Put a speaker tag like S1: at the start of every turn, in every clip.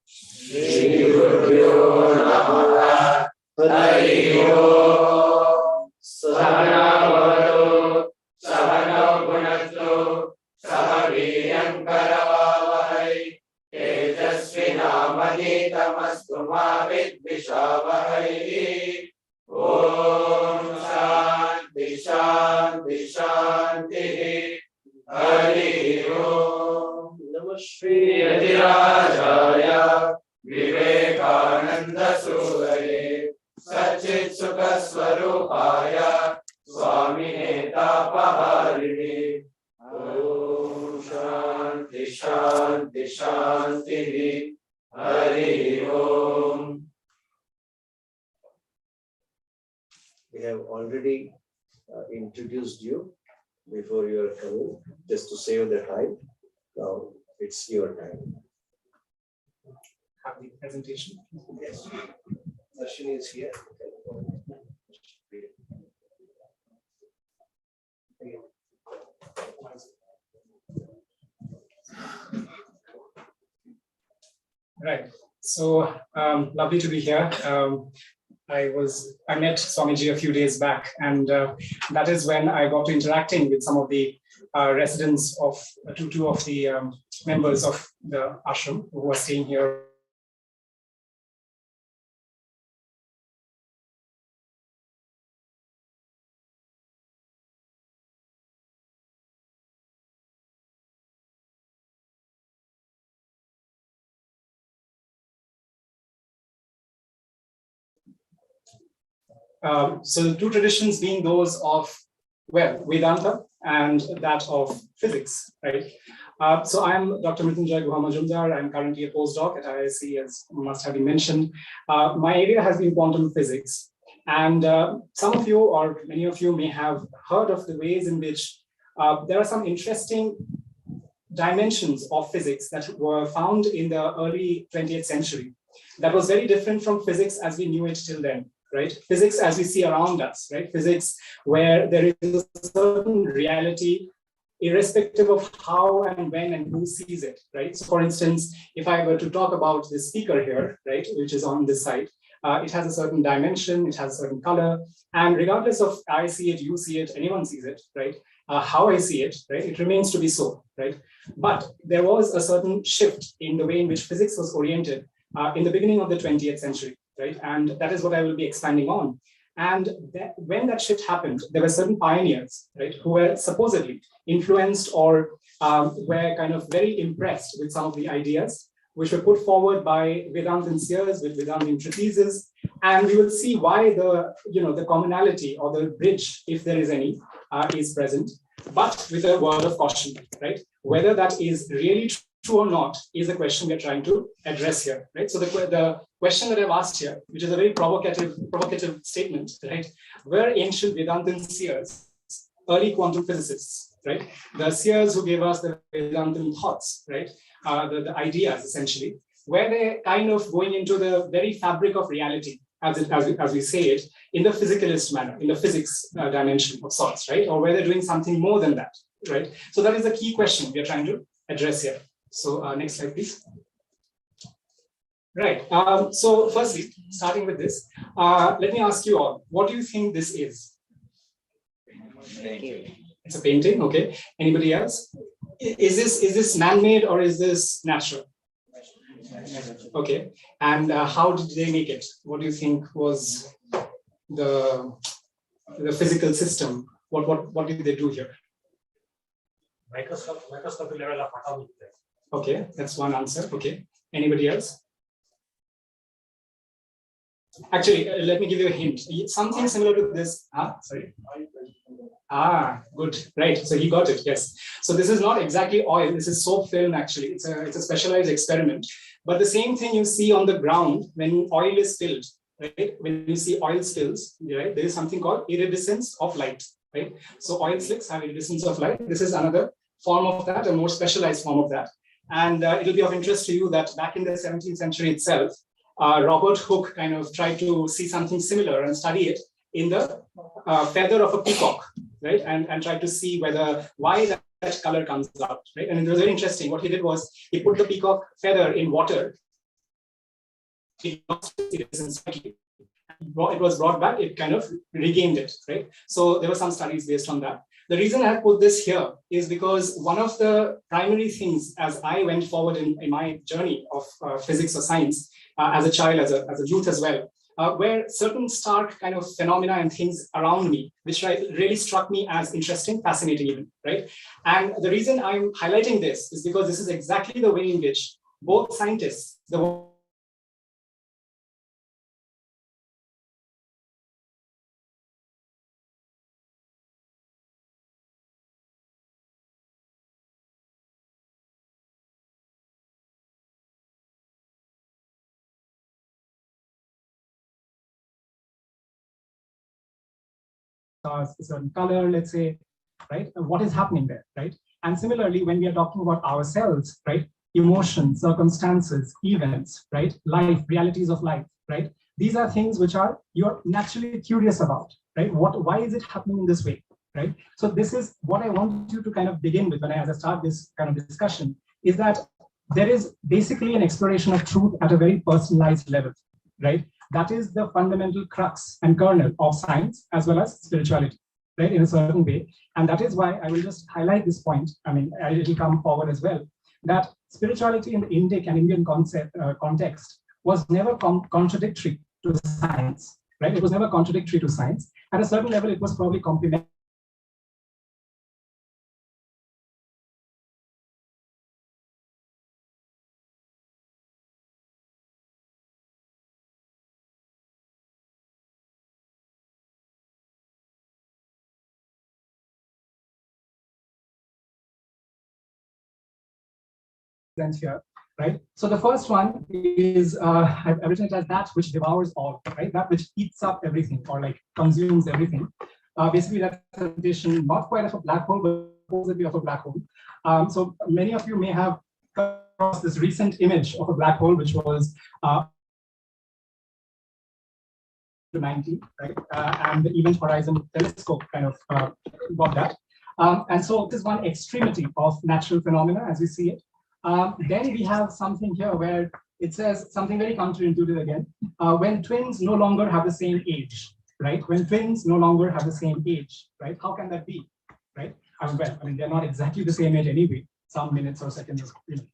S1: Shri Guru Namaha Hari Om Sahanavadu Sahana Gunatu Sahaviyam Karavavahai Tejasvinamanitam Ma Vidvishavahai Om Shanti Shanti Shanti Hari Om Namah Shri Yadirajaya Vivekananda Suraye Sachit Sukha Swarupaya Swami Tapaharini Om Shanti Shanti Shanti Hari Om. We have already introduced you before you are coming, just to save the time. Now it's your time.
S2: Have the presentation.
S1: Yes. Darshini is here.
S2: Right. So lovely to be here. I met Swamiji a few days back, and that is when I got to interacting with some of the residents of two of the members of the ashram who are staying here. So the two traditions being those of, well, Vedanta and that of physics, right? So I'm Dr. Mrittyunjoy Guha Majumdar. I'm currently a postdoc at IISc, as must have been mentioned. My area has been quantum physics. And some of you, or many of you, may have heard of the ways in which there are some interesting dimensions of physics that were found in the early 20th century. That was very different from physics as we knew it till then. Right? Physics as we see around us, right? Physics where there is a certain reality irrespective of how and when and who sees it, right? So for instance, if I were to talk about the speaker here, right, which is on this side, it has a certain dimension, it has a certain color, and regardless of I see it, you see it, anyone sees it, right? How I see it, right? It remains to be so, right? But there was a certain shift in the way in which physics was oriented in the beginning of the 20th century. Right? And that is what I will be expanding on. And when that shift happened, there were certain pioneers, right, who were supposedly influenced or were kind of very impressed with some of the ideas which were put forward by Vedantin seers with Vedantin treatises. And we will see why the commonality or the bridge, if there is any, is present, but with a word of caution, right? Whether that is really true or not is a question we're trying to address here, right? So the question that I've asked here, which is a very provocative statement, right? Were ancient Vedantin seers early quantum physicists, right? The seers who gave us the Vedantin thoughts, right? The ideas, essentially, were they kind of going into the very fabric of reality, as we say it, in the physicalist manner, in the physics dimension of sorts, right? Or were they doing something more than that, right? So that is the key question we are trying to address here. So next slide, please. Right. So firstly, starting with this, let me ask you all, what do you think this is? It's a painting. Okay. Anybody else? Is this man-made or is this natural? Okay. And how did they make it? What do you think was the physical system? What did they do here?
S3: Microscopic level of atomic.
S2: Okay, that's one answer. Okay. Anybody else? Actually, let me give you a hint. Something similar to this. Sorry. Good. Right. So he got it. Yes. So this is not exactly oil. This is soap film. Actually, it's a specialized experiment. But the same thing you see on the ground when oil is spilled. Right. When you see oil spills, right, there is something called iridescence of light. Right. So oil slicks have iridescence of light. This is another form of that, a more specialized form of that. And it'll be of interest to you that back in the 17th century itself, Robert Hooke kind of tried to see something similar and study it in the feather of a peacock, right? And try to see why that that color comes out, right? And it was very interesting. What he did was he put the peacock feather in water. It was brought back, it kind of regained it, right? So there were some studies based on that. The reason I put this here is because one of the primary things as I went forward in my journey of physics or science as a child, as a youth as well, were certain stark kind of phenomena and things around me, which really struck me as interesting, fascinating even, right? And the reason I'm highlighting this is because this is exactly the way in which both scientists, the a certain color, let's say, right? What is happening there, right? And similarly, when we are talking about ourselves, right? Emotions, circumstances, events, right? Life, realities of life, right? These are things which you're naturally curious about, right? Why is it happening in this way, right? So this is what I want you to kind of begin with as I start this kind of discussion, is that there is basically an exploration of truth at a very personalized level, right? That is the fundamental crux and kernel of science as well as spirituality, right, in a certain way. And that is why I will just highlight this point. I mean, it will come forward as well, that spirituality in the Indic and Indian context was never contradictory to science, right? It was never contradictory to science. At a certain level, it was probably complementary. Here, right? So the first one is I've written it as that which devours all, right? That which eats up everything or like consumes everything. Basically, that's a representation not quite of a black hole, but supposedly of a black hole. So many of you may have come across this recent image of a black hole, which was 90, right? And the Event Horizon Telescope kind of got that. And so it is one extremity of natural phenomena as we see it. Then we have something here where it says something very counterintuitive again. When twins no longer have the same age, right? When twins no longer have the same age, right? How can that be, right? Well, I mean, they're not exactly the same age anyway. Some minutes or seconds,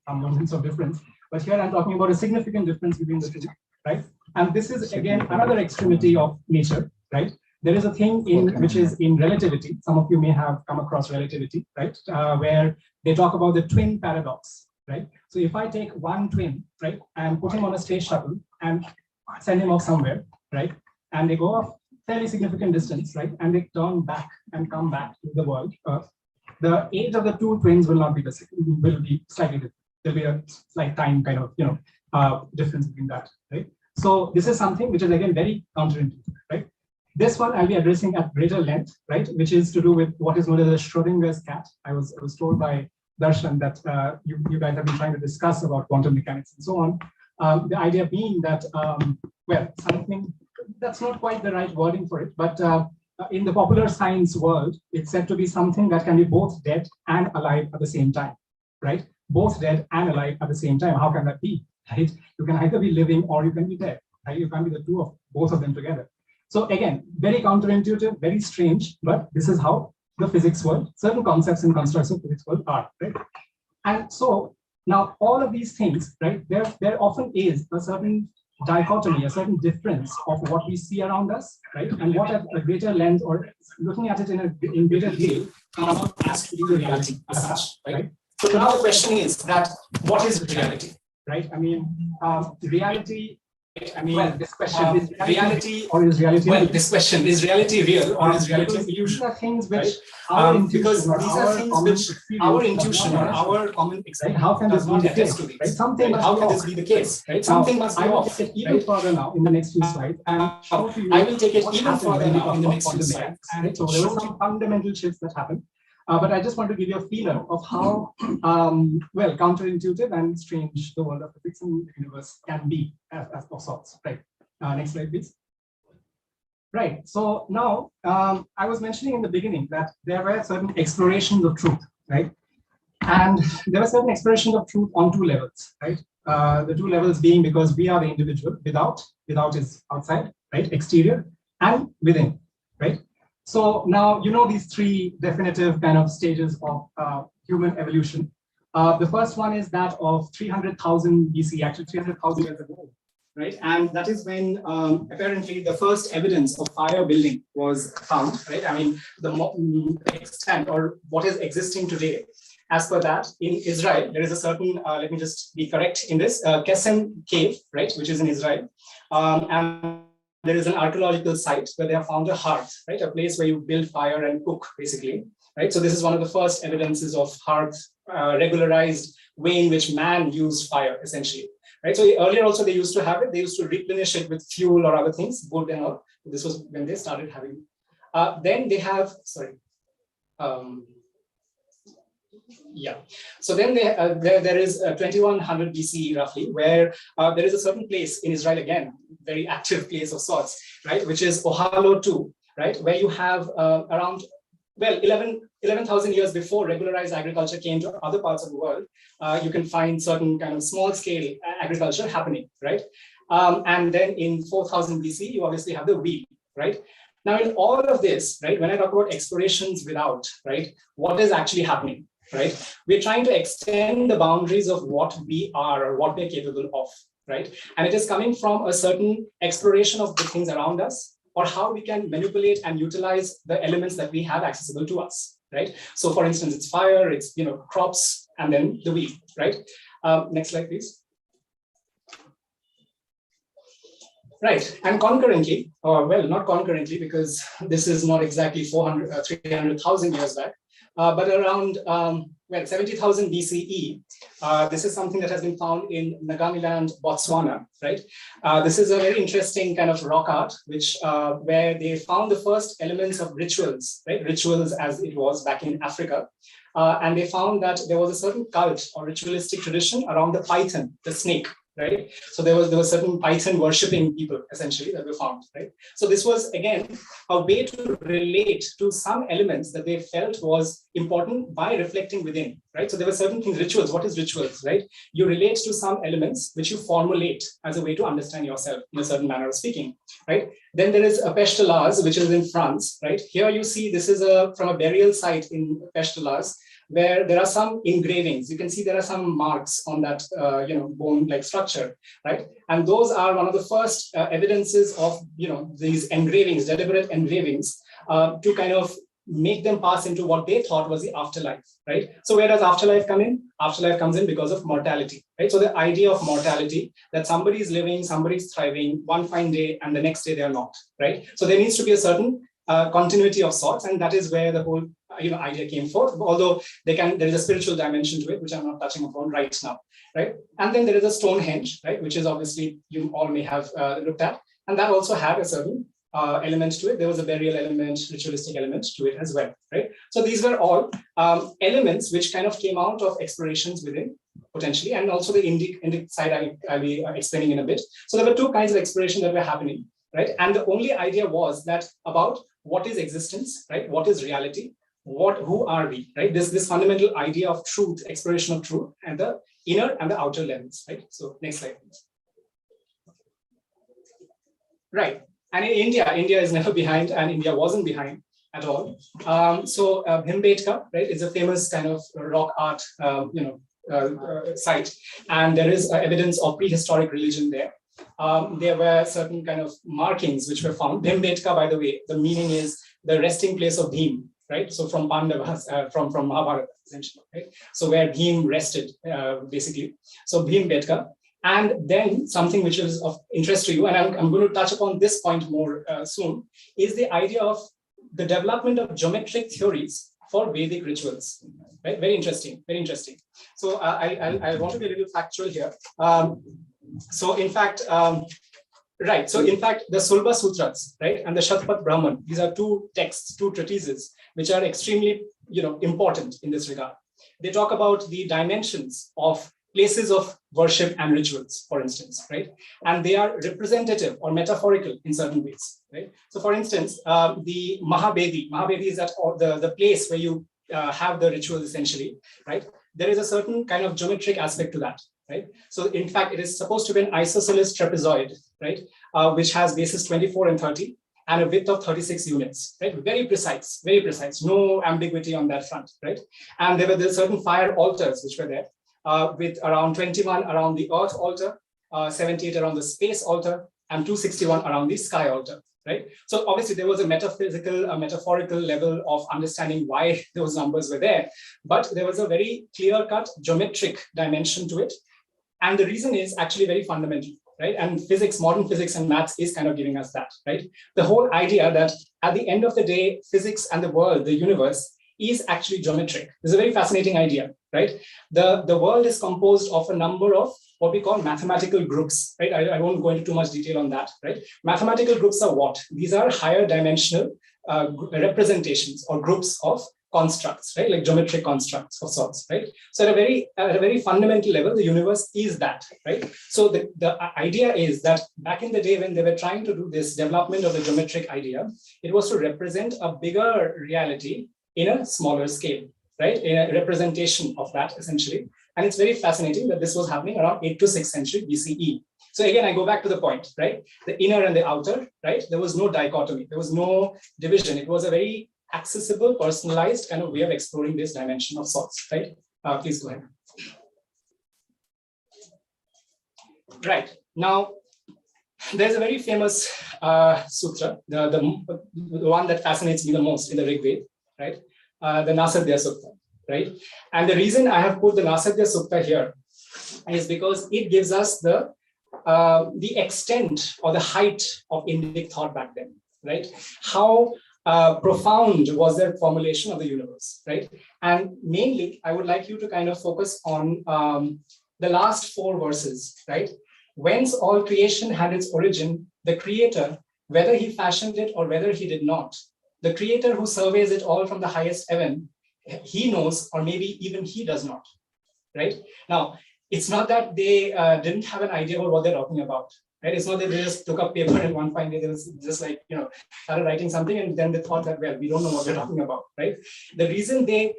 S2: some moments of difference. But here I'm talking about a significant difference between the two, right? And this is again another extremity of nature, right? There is a thing which is in relativity. Some of you may have come across relativity, right? Where they talk about the twin paradox. Right? So if I take one twin, right, and put him on a space shuttle and send him off somewhere, right, and they go off fairly significant distance, right, and they turn back and come back to the world, the age of the two twins will not be the same, will be slightly different. There'll be a slight time kind of, difference between that, right? So this is something which is again very counterintuitive, right? This one I'll be addressing at greater length, right, which is to do with what is known as the Schrdingers cat. I was told by Darshan that you guys have been trying to discuss about quantum mechanics and so on. The idea being that, well, something that's not quite the right wording for it, but in the popular science world, it's said to be something that can be both dead and alive at the same time, right? Both dead and alive at the same time. How can that be, right? You can either be living or you can be dead, right? You can't be the two of both of them together. So again, very counterintuitive, very strange, but this is how the physics world, certain concepts and constructs of physics world are, right? And so now all of these things, right, there often is a certain dichotomy, a certain difference of what we see around us, right? And what at a greater lens or looking at it in greater detail as to the reality as such, right? So now the question is that what is reality, right? I mean, reality. I mean, well, this question is reality or is reality? Well, this question is reality real or is reality illusion? These are things which because these are things which our intuition or our common experience how can this not attest to these? Right? Something how can this be the case? Right? Something must be off. I will take it even further now in the next few slides, and show to you. I will take it even further now in the next few slides. And so there were some fundamental shifts that happened. But I just want to give you a feeler of how, well, counterintuitive and strange the world of physics and the universe can be as of sorts. Right. Next slide, please. Right. So now, I was mentioning in the beginning that there were certain explorations of truth, right? And there was certain expression of truth on two levels, right? The two levels being because we are the individual, without is outside, right? Exterior and within, right? So now, you know, these three definitive kind of stages of human evolution. The first one is that of 300,000 BC, actually 300,000 years ago, right? And that is when apparently the first evidence of fire building was found, right? I mean, the extent or what is existing today. As per that, in Israel, there is a certain, let me just be correct in this, Kesem cave, right, which is in Israel. And there is an archaeological site where they have found a hearth, right, a place where you build fire and cook, basically, right? So this is one of the first evidences of hearth, regularized way in which man used fire, essentially, right? So earlier also they used to have it. They used to replenish it with fuel or other things, wood and all. This was when they started having. Then they have, sorry. Yeah. So then there is 2100 BCE roughly, where there is a certain place in Israel, again, very active place of sorts, right, which is Ohalo 2, right, where you have around, well, 11,000 years before regularized agriculture came to other parts of the world, you can find certain kind of small scale agriculture happening, right? And then in 4000 BC, you obviously have the wheel, right? Now in all of this, right, when I talk about explorations without, right, what is actually happening? Right? We're trying to extend the boundaries of what we are or what we're capable of, right? And it is coming from a certain exploration of the things around us or how we can manipulate and utilize the elements that we have accessible to us, right? So for instance, it's fire, it's, you know, crops, and then the wheel, right? Next slide, please. Right, and concurrently, or well, not concurrently, because this is not exactly 300,000 years back, but around, well, 70,000 BCE, this is something that has been found in Nagamiland, Botswana, right? This is a very interesting kind of rock art, which where they found the first elements of rituals, right? Rituals as it was back in Africa. And they found that there was a certain cult or ritualistic tradition around the python, the snake, right? So there was certain python worshipping people essentially that were found, right? So this was again a way to relate to some elements that they felt was important by reflecting within, right? So there were certain things, rituals. What is rituals, right? You relate to some elements which you formulate as a way to understand yourself in a certain manner of speaking, right? Then there is a Pestelaz, which is in France, right? Here you see this is from a burial site in Pestelaz, where there are some engravings. You can see there are some marks on that, you know, bone-like structure, right? And those are one of the first evidences of, you know, these engravings, deliberate engravings, to kind of make them pass into what they thought was the afterlife, right? So where does afterlife come in? Afterlife comes in because of mortality, right? So the idea of mortality, that somebody is living, somebody is thriving, one fine day, and the next day they are not, right? So there needs to be a certain continuity of sorts, and that is where the whole idea came forth. Although there is a spiritual dimension to it, which I'm not touching upon right now, right? And then there is a Stonehenge, right, which is obviously you all may have looked at, and that also had a certain element to it. There was a burial element, ritualistic element to it as well, right? So these were all elements which kind of came out of explorations within potentially, and also the Indic side I'll be explaining in a bit. So there were two kinds of exploration that were happening, right? And the only idea was that about what is existence, right? What is reality? Who are we, right? This fundamental idea of truth, exploration of truth, and the inner and the outer levels, right? So next slide, please. Right, and in India is never behind, and India wasn't behind at all. So Bhimbetka, right, is a famous kind of rock art, site, and there is evidence of prehistoric religion there. There were certain kind of markings which were found. Bhimbetka, by the way, the meaning is the resting place of Bhim, right? So from Pandavas, from Mahabharata, essentially, right? So where Bhim rested, basically. So Bhimbetka. And then something which is of interest to you, and I'm going to touch upon this point more soon, is the idea of the development of geometric theories for Vedic rituals. Right? Very interesting, very interesting. So I want to be a little factual here. So in fact, right. So in fact, the Sulba Sutras, right, and the Shatpat Brahman, these are two texts, two treatises, which are extremely, important in this regard. They talk about the dimensions of places of worship and rituals, for instance, right? And they are representative or metaphorical in certain ways, right? So for instance, the Mahabedhi is that the place where you have the rituals essentially, right? There is a certain kind of geometric aspect to that, right? So in fact, it is supposed to be an isosceles trapezoid, right? Which has bases 24 and 30 and a width of 36 units, right? Very precise, no ambiguity on that front, right? And there were certain fire altars which were there with around 21 around the earth altar, 78 around the space altar, and 261 around the sky altar, right? So obviously there was a metaphorical level of understanding why those numbers were there, but there was a very clear-cut geometric dimension to it. And the reason is actually very fundamental, right? And physics, modern physics and maths is kind of giving us that, right? The whole idea that at the end of the day, physics and the world, the universe, is actually geometric. It's a very fascinating idea, right? The world is composed of a number of what we call mathematical groups, right? I won't go into too much detail on that, right? Mathematical groups are what? These are higher dimensional representations or groups of constructs, right? Like geometric constructs of sorts, right? So at a very fundamental level, the universe is that, right? So the idea is that back in the day when they were trying to do this development of the geometric idea, it was to represent a bigger reality in a smaller scale, right? In a representation of that essentially. And it's very fascinating that this was happening around 8th to 6th century BCE. So again, I go back to the point, right? The inner and the outer, right? There was no dichotomy. There was no division. It was a very accessible, personalized kind of way of exploring this dimension of sorts, right? Please go ahead. Right. Now, there's a very famous sutra, the one that fascinates me the most in the Rig Veda, right? The Nasadya Sutta, right? And the reason I have put the Nasadya Sutta here is because it gives us the extent or the height of Indic thought back then, right? How profound was their formulation of the universe, right? And mainly, I would like you to kind of focus on the last 4 verses, right? Whence all creation had its origin, the creator, whether he fashioned it or whether he did not, the creator who surveys it all from the highest heaven, he knows, or maybe even he does not, right? Now, it's not that they didn't have an idea about what they're talking about, right? It's not that they just took up paper and one fine day they was just like, started writing something and then they thought that, well, we don't know what we're talking about, right? The reason they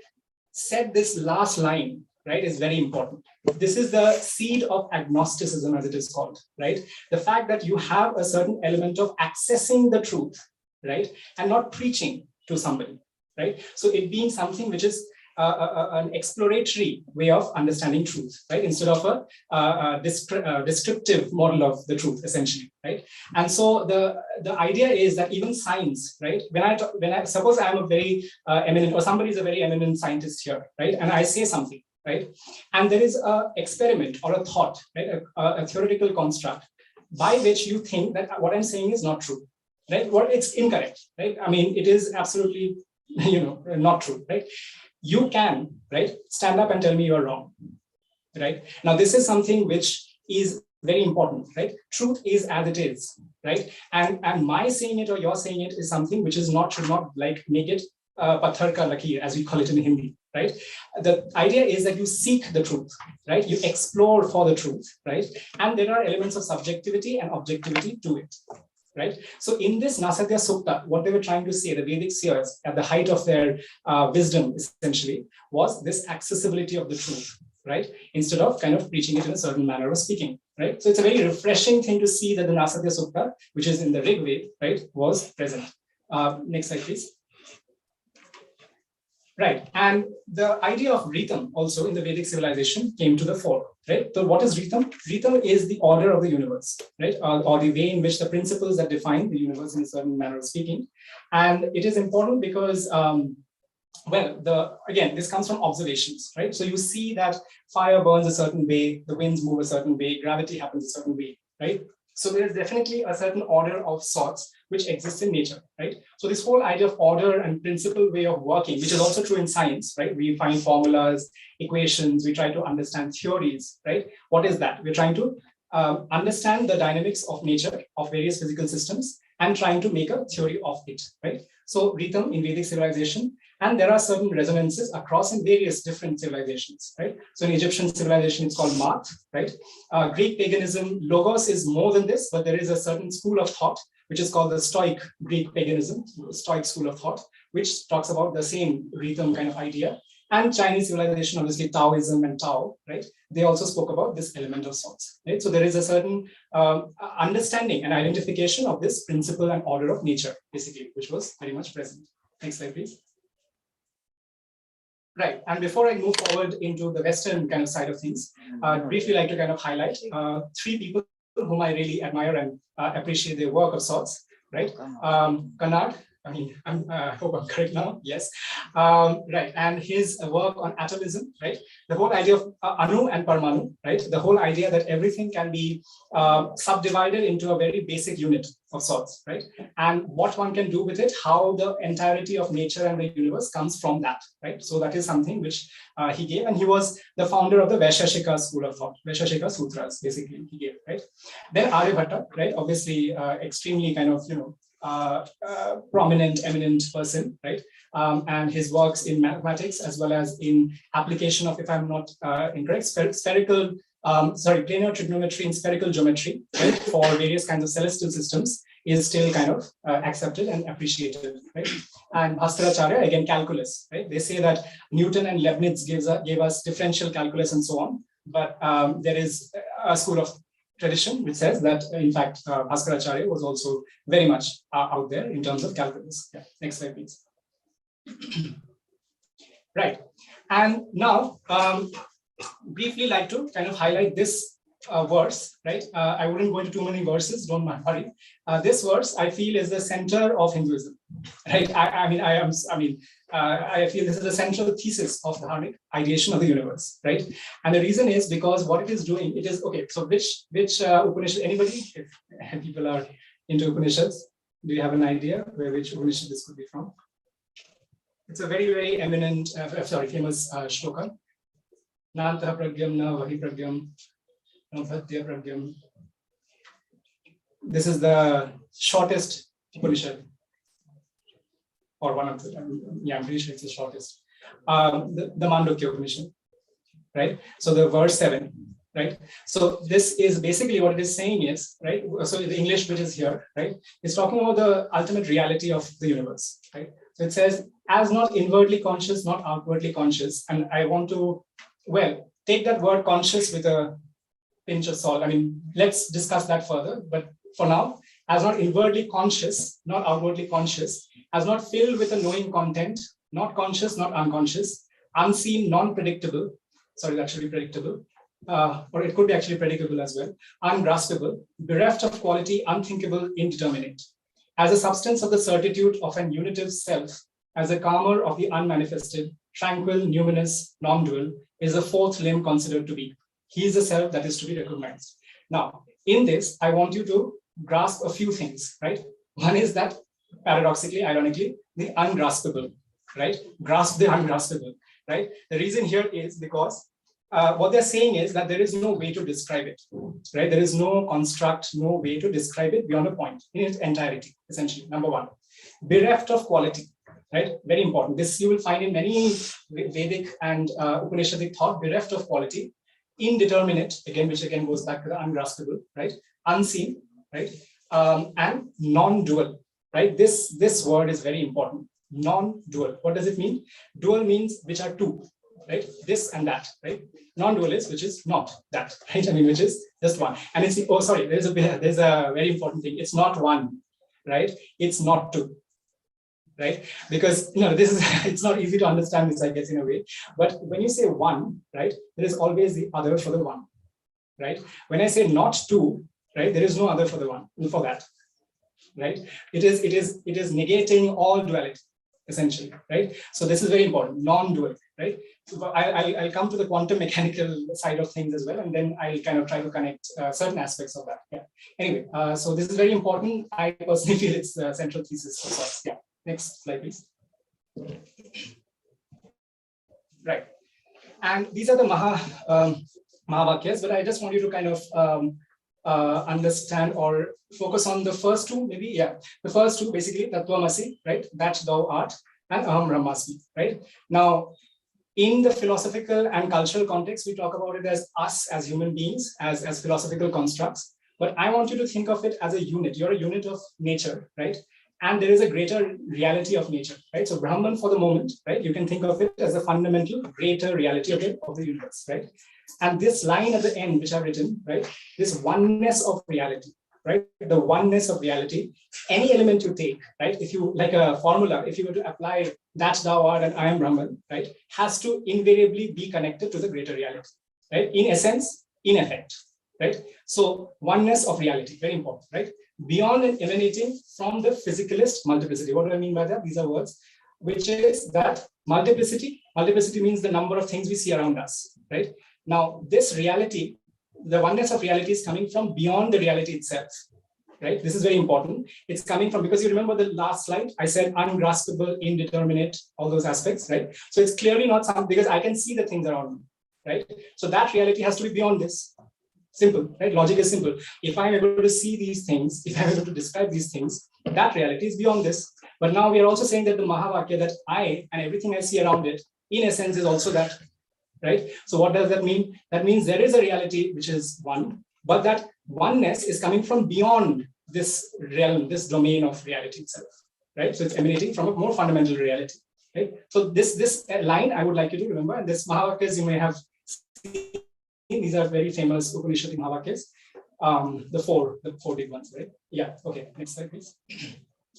S2: said this last line, right, is very important. This is the seed of agnosticism, as it is called, right? The fact that you have a certain element of accessing the truth, right? And not preaching to somebody, right? So it being something which is an exploratory way of understanding truth, right? Instead of a descriptive model of the truth, essentially, right? And so the idea is that even science, right? When I suppose I'm a very eminent, or somebody is a very eminent scientist here, right? And I say something, right? And there is an experiment or a thought, right? A theoretical construct by which you think that what I'm saying is not true, right? Well, it's incorrect, right? I mean, it is absolutely, not true, right? You can, right, stand up and tell me you're wrong, right? Now, this is something which is very important, right? Truth is as it is, right? And my saying it or your saying it is something which is should not like make it pathar ka lakir, as we call it in Hindi, right? The idea is that you seek the truth, right? You explore for the truth, right? And there are elements of subjectivity and objectivity to it, right? So in this Nasadya Sutta, what they were trying to say, the Vedic seers at the height of their wisdom, essentially, was this accessibility of the truth, right? Instead of kind of preaching it in a certain manner of speaking, right? So it's a very refreshing thing to see that the Nasadya Sutta, which is in the Rig Veda, right, was present. Next slide, please. Right, and the idea of rhythm also in the Vedic civilization came to the fore, right? So what is rhythm? Rhythm is the order of the universe, right? Or the way in which the principles that define the universe in a certain manner of speaking. And it is important because, again, this comes from observations, right? So you see that fire burns a certain way, the winds move a certain way, gravity happens a certain way, right? So there is definitely a certain order of sorts which exists in nature, right? So this whole idea of order and principle way of working, which is also true in science, right? We find formulas, equations, we try to understand theories, right? What is that? We're trying to understand the dynamics of nature, of various physical systems, and trying to make a theory of it, right? So rhythm in Vedic civilization, and there are certain resonances across in various different civilizations, right? So in Egyptian civilization, it's called Math, right? Greek paganism, logos is more than this, but there is a certain school of thought which is called the Stoic Greek paganism, Stoic school of thought, which talks about the same rhythm kind of idea. And Chinese civilization, obviously Taoism and Tao, right? They also spoke about this element of sorts, right? So there is a certain understanding and identification of this principle and order of nature, basically, which was very much present. Next slide, please. Right, and before I move forward into the Western kind of side of things, I'd briefly like to kind of highlight three people whom I really admire and appreciate their work of sorts, right? Kanad, I hope I'm correct now, yes. Right, and his work on atomism, right? The whole idea of Anu and Parmanu, right? The whole idea that everything can be subdivided into a very basic unit of sorts, right? And what one can do with it, how the entirety of nature and the universe comes from that, right? So that is something which he gave, and he was the founder of the Vaisheshika school of thought, Vaisheshika Sutras, basically, he gave, right? Then Aryabhatta, right? Obviously, extremely kind of, prominent, eminent person, right? And his works in mathematics as well as in application of, if I'm not incorrect, planar trigonometry and spherical geometry, right, for various kinds of celestial systems is still kind of accepted and appreciated, right? And Bhaskaracharya, again, calculus, right? They say that Newton and Leibniz gave us differential calculus and so on, but there is a school of tradition which says that, in fact, Bhaskaracharya was also very much out there in terms of calculus. Yeah. Next slide, please. Right, and now briefly like to kind of highlight this verse, right? I wouldn't go into too many verses, don't worry. This verse I feel is the center of Hinduism, right? I feel this is the central thesis of the Dharmic ideation of the universe, right? And the reason is because what it is doing, it is, okay, so which Upanishad, anybody, if people are into Upanishads, do you have an idea which Upanishad this could be from? It's a very, very eminent, famous shloka. Nantah pragyam na vahi pragyam, nabhatya pragyam. This is the shortest Upanishad, or one of the, I'm pretty sure it's the shortest. The Mandukya Upanishad, right? So the verse 7, right? So this is basically what it is saying is, right? So the English which is here, right? It's talking about the ultimate reality of the universe, right? So it says, as not inwardly conscious, not outwardly conscious. And I want to, well, take that word conscious with a pinch of salt. I mean, let's discuss that further. But for now, as not inwardly conscious, not outwardly conscious, as not filled with a knowing content, not conscious, not unconscious, unseen, non-predictable. Sorry, that should be predictable. Or it could be actually predicable as well. Ungraspable, bereft of quality, unthinkable, indeterminate. As a substance of the certitude of an unitive self, as a calmer of the unmanifested, tranquil, numinous, non-dual, is the fourth limb considered to be. He is the self that is to be recognized. Now, in this, I want you to grasp a few things, right? One is that, paradoxically, ironically, the ungraspable, right? Grasp the ungraspable, right? The reason here is because what they're saying is that there is no way to describe it, right? There is no construct, no way to describe it beyond a point in its entirety, essentially, number one. Bereft of quality, right? Very important. This you will find in many Vedic and Upanishadic thought, bereft of quality, indeterminate, again, which again goes back to the ungraspable, right? Unseen, right? And non-dual, right? This word is very important. Non-dual. What does it mean? Dual means which are two, right? This and that, right? Non-dual is which is not that, right? I mean, which is just one. And it's, oh, sorry, there's a very important thing. It's not one, right? It's not two, right? Because, this is, it's not easy to understand this, I guess, in a way. But when you say one, right, there is always the other for the one, right? When I say not two, right, there is no other for the one, for that, right? It is negating all duality, essentially, right? So this is very important, non-dual, right? So I'll come to the quantum mechanical side of things as well, and then I'll kind of try to connect certain aspects of that. Yeah. Anyway, so this is very important. I personally feel it's the central thesis of sorts. Yeah. Next slide, please. Right. And these are the Mahavakyas, but I just want you to kind of understand or focus on the first two, maybe. Yeah. The first two, basically, Tattvamasi, right? That thou art, and Aham Brahmasmi, right? Now, in the philosophical and cultural context, we talk about it as us as human beings, as philosophical constructs. But I want you to think of it as a unit. You're a unit of nature, right? And there is a greater reality of nature, right? So Brahman for the moment, right? You can think of it as a fundamental greater reality of the universe, right? And this line at the end, which I've written, right? This oneness of reality, right? The oneness of reality, any element you take, right? If you, like a formula, if you were to apply that thou art and I am Brahman, right? Has to invariably be connected to the greater reality, right? In essence, in effect, right? So oneness of reality, very important, right? Beyond and emanating from the physicalist multiplicity. What do I mean by that? These are words, which is that multiplicity means the number of things we see around us, right? Now, this reality, the oneness of reality is coming from beyond the reality itself, right? This is very important. It's coming from, because you remember the last slide, I said ungraspable, indeterminate, all those aspects, right? So it's clearly not something, because I can see the things around me, right? So that reality has to be beyond this. Simple, right? Logic is simple. If I'm able to see these things, if I'm able to describe these things, that reality is beyond this. But now we are also saying that the Mahavakya, that I and everything I see around it, in essence, is also that, right? So what does that mean? That means there is a reality which is one, but that oneness is coming from beyond this realm, this domain of reality itself, right? So it's emanating from a more fundamental reality, right? So this line I would like you to remember, and this Mahavakyas you may have seen. These are very famous Upanishadic Mahavakyas, the four big ones, right? Yeah, okay, next slide, please.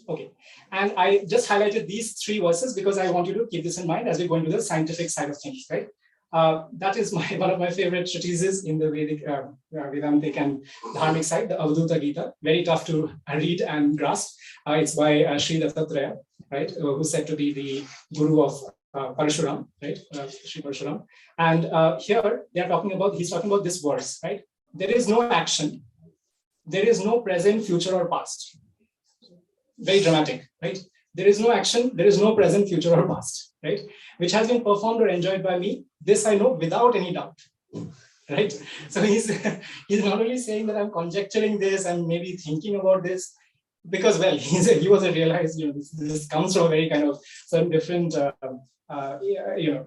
S2: Okay, and I just highlighted these three verses because I want you to keep this in mind as we go into the scientific side of things, right? That is one of my favorite treatises in the Vedic, Vedantic and Dharmic side, the Avadhuta Gita. Very tough to read and grasp. It's by Sri Dattatreya, right, who's said to be the guru of Parashuram, right, Sri Parashuram. And here he's talking about this verse, right? There is no action, there is no present, future, or past. Very dramatic, right? There is no action, there is no present, future, or past, right? Which has been performed or enjoyed by me. This I know without any doubt, right? So he's not only saying that I'm conjecturing this and maybe thinking about this, because, well, he was a realized, this comes from a very kind of certain different,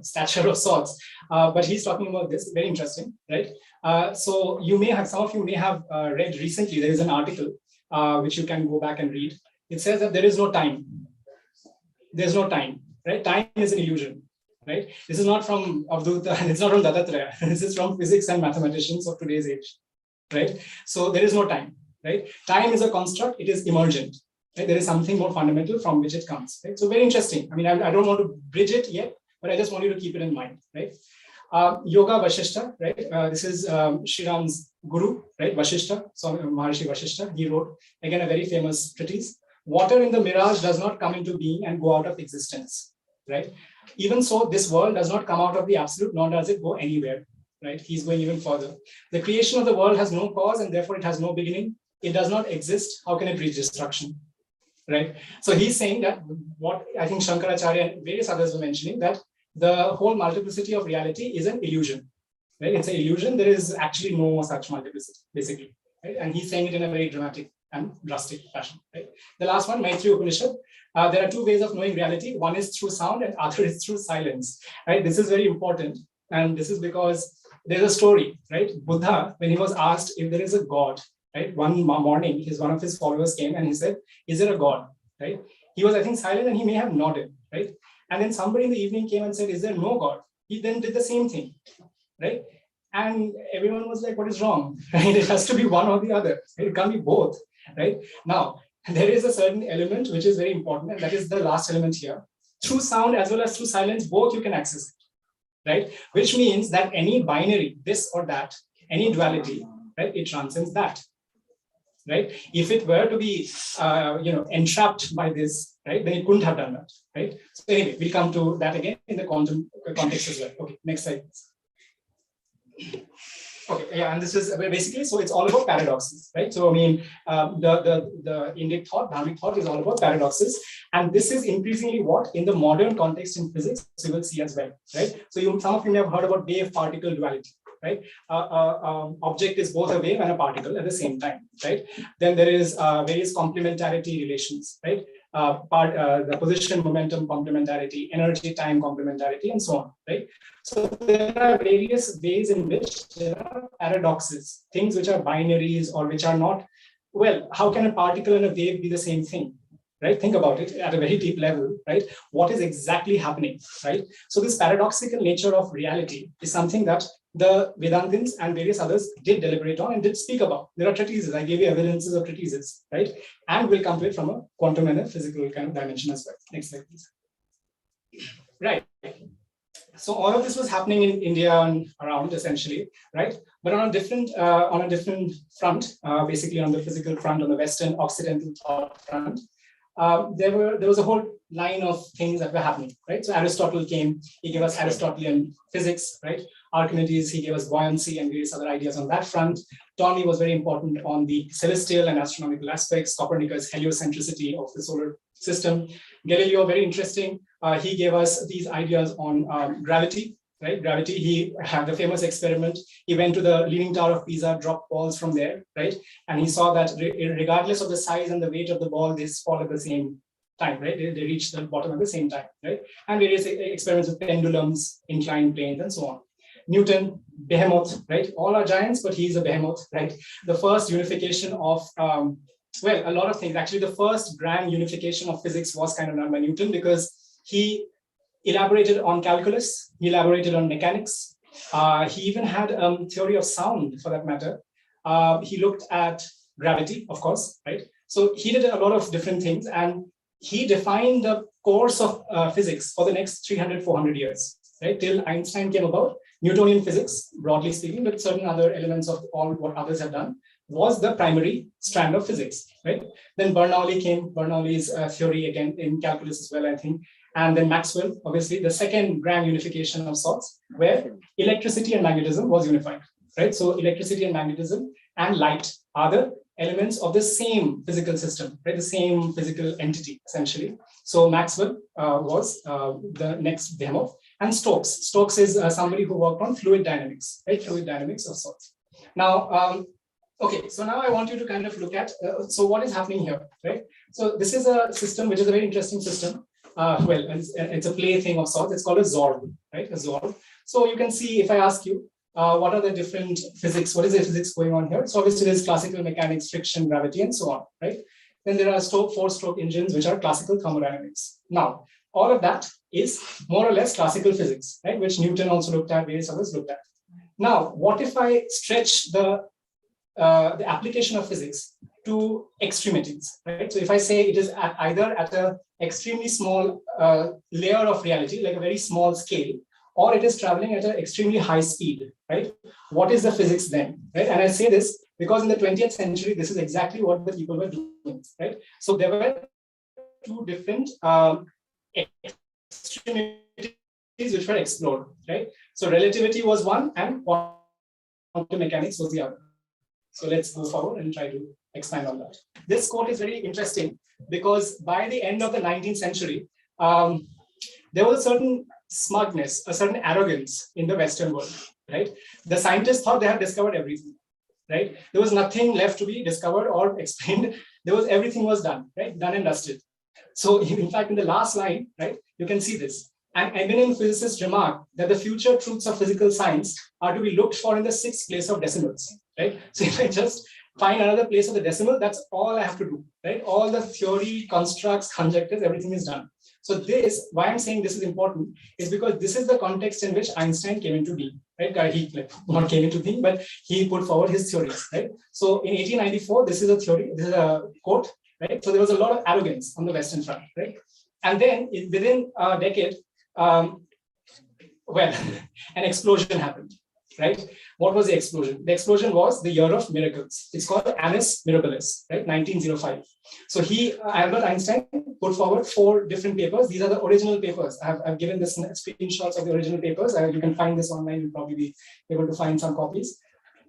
S2: stature of sorts. But he's talking about this, very interesting, right? So some of you may have read recently, there is an article which you can go back and read. It says that there is no time. There's no time, right? Time is an illusion, right? This is not from Avadhuta, and it's not from Dattatreya. This is from physics and mathematicians of today's age, right? So there is no time, right? Time is a construct, it is emergent, right? There is something more fundamental from which it comes, right? So very interesting. I mean, I don't want to bridge it yet, but I just want you to keep it in mind, right? Yoga Vashishta, right? This is Sri Ram's guru, right? Vashishta, so Maharshi Vashishta. He wrote, again, a very famous treatise. Water in the mirage does not come into being and go out of existence, right? Even so, this world does not come out of the absolute, nor does it go anywhere, right? He's going even further. The creation of the world has no cause, and therefore it has no beginning. It does not exist. How can it reach destruction, right? So he's saying that what I think Shankaracharya and various others were mentioning, that the whole multiplicity of reality is an illusion, right? It's an illusion. There is actually no such multiplicity, basically, right? And he's saying it in a very dramatic and drastic fashion, right? The last one, Maitriyya Upanishad. There are two ways of knowing reality. One is through sound and other is through silence, right? This is very important. And this is because there's a story, right? Buddha, when he was asked if there is a God, right? One morning, one of his followers came and he said, is there a God, right? He was, I think, silent, and he may have nodded, right? And then somebody in the evening came and said, is there no God? He then did the same thing, right? And everyone was like, what is wrong, right? It has to be one or the other. It can't be both, right? Now, there is a certain element which is very important, and that is the last element here. Through sound as well as through silence, both you can access it, right? Which means that any binary, this or that, any duality, right? It transcends that, right? If it were to be, entrapped by this, right, then it couldn't have done that, right? So anyway, we'll come to that again in the quantum context as well. Okay, next slide. Okay, yeah, and this is basically, so it's all about paradoxes, right? So I mean, the Indic thought, Dharmic thought is all about paradoxes, and this is increasingly what in the modern context in physics you will see as well, right? So some of you may have heard about wave-particle duality, right? Object is both a wave and a particle at the same time, right? Then there is various complementarity relations, right? the position, momentum, complementarity, energy, time, complementarity, and so on, right? So there are various ways in which there are paradoxes, things which are binaries or which are not, well, how can a particle and a wave be the same thing? Right? Think about it at a very deep level, right? What is exactly happening, right? So this paradoxical nature of reality is something that the Vedantins and various others did deliberate on and did speak about. There are treatises. I gave you evidences of treatises, right? And we'll come to it from a quantum and a physical kind of dimension as well. Next slide, please. Right. So all of this was happening in India and around, essentially, right? But on a different front, basically on the physical front, on the Western Occidental thought front, there was a whole line of things that were happening, right? So Aristotle came, he gave us Aristotelian physics, right? Archimedes, he gave us buoyancy and various other ideas on that front. Townley was very important on the celestial and astronomical aspects, Copernicus, heliocentricity of the solar system. Galileo, very interesting. He gave us these ideas on gravity, right? Gravity, he had the famous experiment. He went to the Leaning Tower of Pisa, dropped balls from there, right? And he saw that regardless of the size and the weight of the ball, they fall at the same time, right? They reach the bottom at the same time, right? And various experiments with pendulums, inclined planes, and so on. Newton, behemoth, right? All are giants, but he's a behemoth, right? The first unification of, well, a lot of things. Actually, the first grand unification of physics was kind of done by Newton because he elaborated on calculus, he elaborated on mechanics. He even had theory of sound, for that matter. He looked at gravity, of course, right? So he did a lot of different things, and he defined the course of physics for the next 300, 400 years, right? Till Einstein came about. Newtonian physics, broadly speaking, but certain other elements of all what others have done, was the primary strand of physics, right? Then Bernoulli came, Bernoulli's theory again in calculus as well, I think. And then Maxwell, obviously, the second grand unification of sorts, where electricity and magnetism was unified, right? So electricity and magnetism and light are the elements of the same physical system, right? The same physical entity, essentially. So Maxwell was the next behemoth. And Stokes. Stokes is somebody who worked on fluid dynamics, right? Fluid dynamics of sorts. Now, okay, so now I want you to kind of look at, so what is happening here, right? So this is a system, which is a very interesting system. Well, it's a plaything of sorts. It's called a Zorb, right? A Zorb. So you can see, if I ask you, what are the different physics? What is the physics going on here? So obviously there's classical mechanics, friction, gravity, and so on, right? Then there are four-stroke engines, which are classical thermodynamics. Now, all of that is more or less classical physics, right? Which Newton also looked at, various others looked at. Now, what if I stretch the application of physics to extremities, right? So if I say it is either at an extremely small layer of reality, like a very small scale, or it is traveling at an extremely high speed, right? What is the physics then, right? And I say this because in the 20th century, this is exactly what the people were doing, right? So there were two different extremities which were explored, right? So relativity was one and quantum mechanics was the other. So let's go forward and try to expand on that. This quote is very interesting because by the end of the 19th century, there was a certain smugness, a certain arrogance in the Western world, right? The scientists thought they had discovered everything, right? There was nothing left to be discovered or explained. Everything was done, right? Done and dusted. So in fact, in the last line, right, you can see this. An eminent physicist remarked that the future truths of physical science are to be looked for in the 6th place of decimals, right? So if I just find another place of the decimal, that's all I have to do, right? All the theory, constructs, conjectures, everything is done. So this, why I'm saying this is important, is because this is the context in which Einstein came into being, right? He not came into being, but he put forward his theories, right? So in 1894, this is a theory, this is a quote, right? So there was a lot of arrogance on the Western front, right? And then within a decade, well, an explosion happened, right? What was the explosion? The explosion was the year of miracles. It's called Annus Mirabilis, right? 1905. So Albert Einstein put forward 4 different papers. These are the original papers. I've given this screenshots of the original papers. You can find this online. You'll probably be able to find some copies.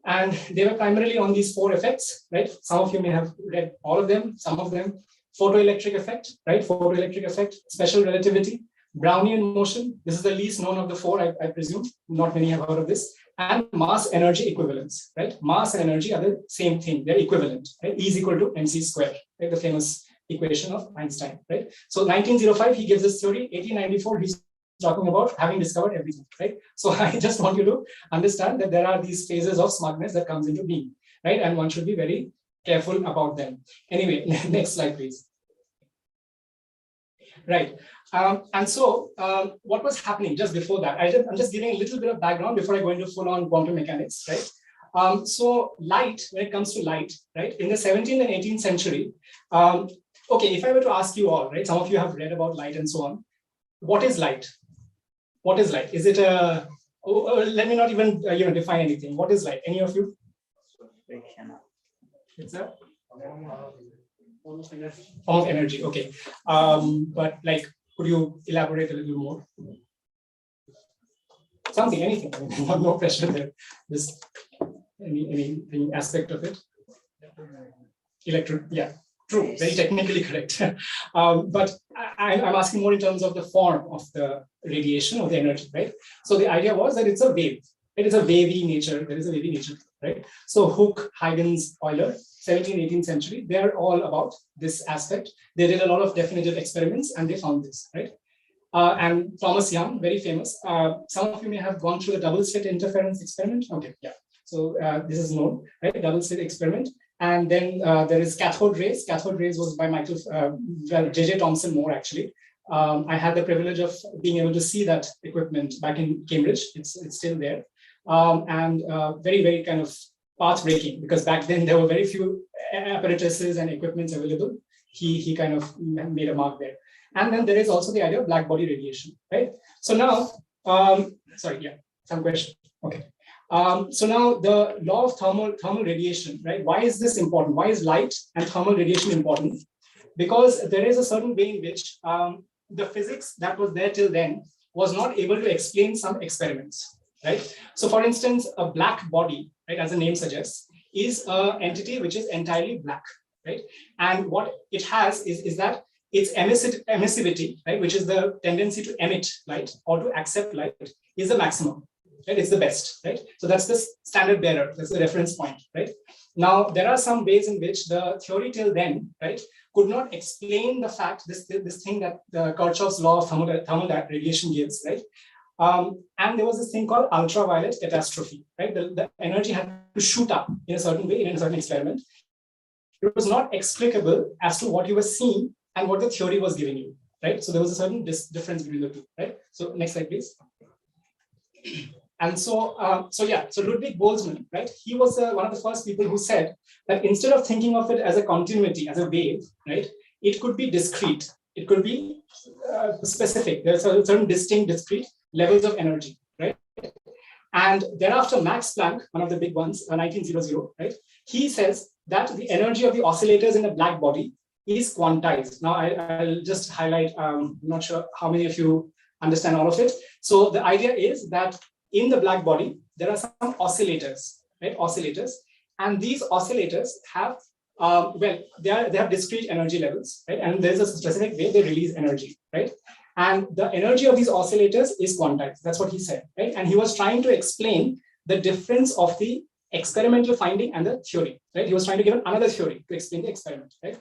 S2: And they were primarily on these 4 effects, right? Some of you may have read all of them, some of them. Photoelectric effect, right? Photoelectric effect, special relativity, Brownian motion. This is the least known of the 4, I presume. Not many have heard of this. And mass energy equivalence, right? Mass and energy are the same thing. They're equivalent, right? E is equal to mc squared, right? The famous equation of Einstein, right? So 1905, he gives this theory. 1894, he's talking about having discovered everything, right? So I just want you to understand that there are these phases of smugness that comes into being, right? And one should be very careful about them. Anyway, next slide, please. Right. And so what was happening just before that? I'm just giving a little bit of background before I go into full-on quantum mechanics, right? So light, when it comes to light, right? In the 17th and 18th century, okay, if I were to ask you all, right? Some of you have read about light and so on. What is light? What is light? Is it a, let me not even define anything. What is light? Any of you? It's a form of energy. Okay. But like, could you elaborate a little more? Something, anything. No pressure there. Just any aspect of it. Electron, yeah. True, very technically correct. But I'm asking more in terms of the form of the radiation or the energy, right? So the idea was that it's a wave. It is a wavy nature. There is a wavy nature, right? So Hooke, Huygens, Euler, 17th, 18th century, they're all about this aspect. They did a lot of definitive experiments and they found this, right? And Thomas Young, very famous. Some of you may have gone through the double slit interference experiment. Okay, yeah. So this is known, right? Double slit experiment. And then there is cathode rays. Cathode rays was by J.J. Thomson Moore, actually. I had the privilege of being able to see that equipment back in Cambridge. It's still there. And very, very kind of path-breaking, because back then there were very few apparatuses and equipments available. He kind of made a mark there. And then there is also the idea of black body radiation, right? So now, sorry, yeah, some question. Okay. So now the law of thermal radiation, right? Why is this important? Why is light and thermal radiation important? Because there is a certain way in which the physics that was there till then was not able to explain some experiments, right? So for instance, a black body, right, as the name suggests, is an entity which is entirely black, right? And what it has is that its emissivity, right, which is the tendency to emit light or to accept light, is the maximum. Right? It's the best, right? So that's the standard bearer, that's the reference point, right? Now, there are some ways in which the theory till then, right, could not explain the fact, this thing that the Kirchhoff's law of thermal radiation gives, right? And there was this thing called ultraviolet catastrophe, right? The energy had to shoot up in a certain way in a certain experiment. It was not explicable as to what you were seeing and what the theory was giving you, right? So there was a certain difference between the two, right? So next slide, please. And so Ludwig Boltzmann, right? He was one of the first people who said that instead of thinking of it as a continuity, as a wave, right? It could be discrete. It could be specific. There's a certain distinct, discrete levels of energy, right? And thereafter, Max Planck, one of the big ones, 1900, right? He says that the energy of the oscillators in a black body is quantized. Now, I'll just highlight. I'm not sure how many of you understand all of it. So the idea is that in the black body, there are some oscillators, right? Oscillators. And these oscillators have, they have discrete energy levels, right? And there's a specific way they release energy, right? And the energy of these oscillators is quantized. That's what he said, right? And he was trying to explain the difference of the experimental finding and the theory, right? He was trying to give another theory to explain the experiment, right?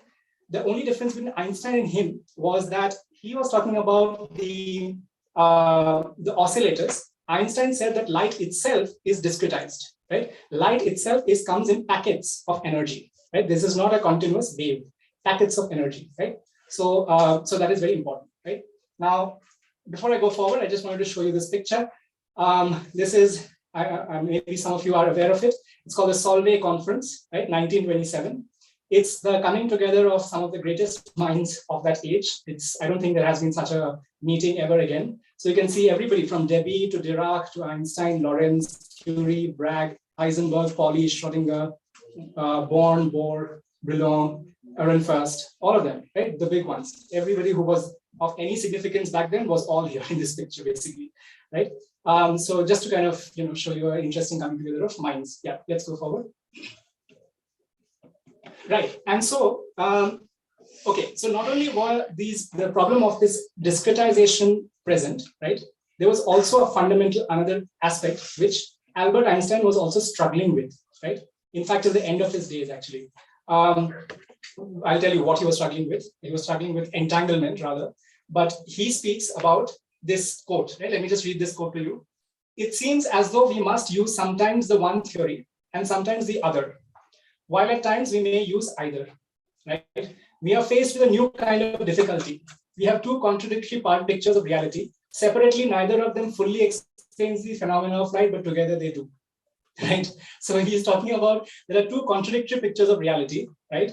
S2: The only difference between Einstein and him was that he was talking about the oscillators. Einstein said that light itself is discretized, right? Light itself comes in packets of energy, right? This is not a continuous wave, packets of energy, right? So, so that is very important, right? Now, before I go forward, I just wanted to show you this picture. This is, maybe some of you are aware of it. It's called the Solvay Conference, right? 1927. It's the coming together of some of the greatest minds of that age. I don't think there has been such a meeting ever again. So you can see everybody from Debye to Dirac to Einstein, Lorentz, Curie, Bragg, Heisenberg, Pauli, Schrödinger, Born, Bohr, Brillouin, Ehrenfurst, all of them, right? The big ones. Everybody who was of any significance back then was all here in this picture, basically, right? So just to kind of show you an interesting coming together of minds. Yeah, let's go forward. Right, and so okay, so not only were the problem of this discretization present, right? There was also a fundamental another aspect which Albert Einstein was also struggling with, right? In fact, till the end of his days, actually. I'll tell you what he was struggling with. He was struggling with entanglement rather, but he speaks about this quote, right? Let me just read this quote to you. It seems as though we must use sometimes the one theory and sometimes the other, while at times we may use either, right? We are faced with a new kind of difficulty. We have two contradictory pictures of reality. Separately, neither of them fully explains the phenomena of light, but together they do, right? So he's talking about there are two contradictory pictures of reality, right?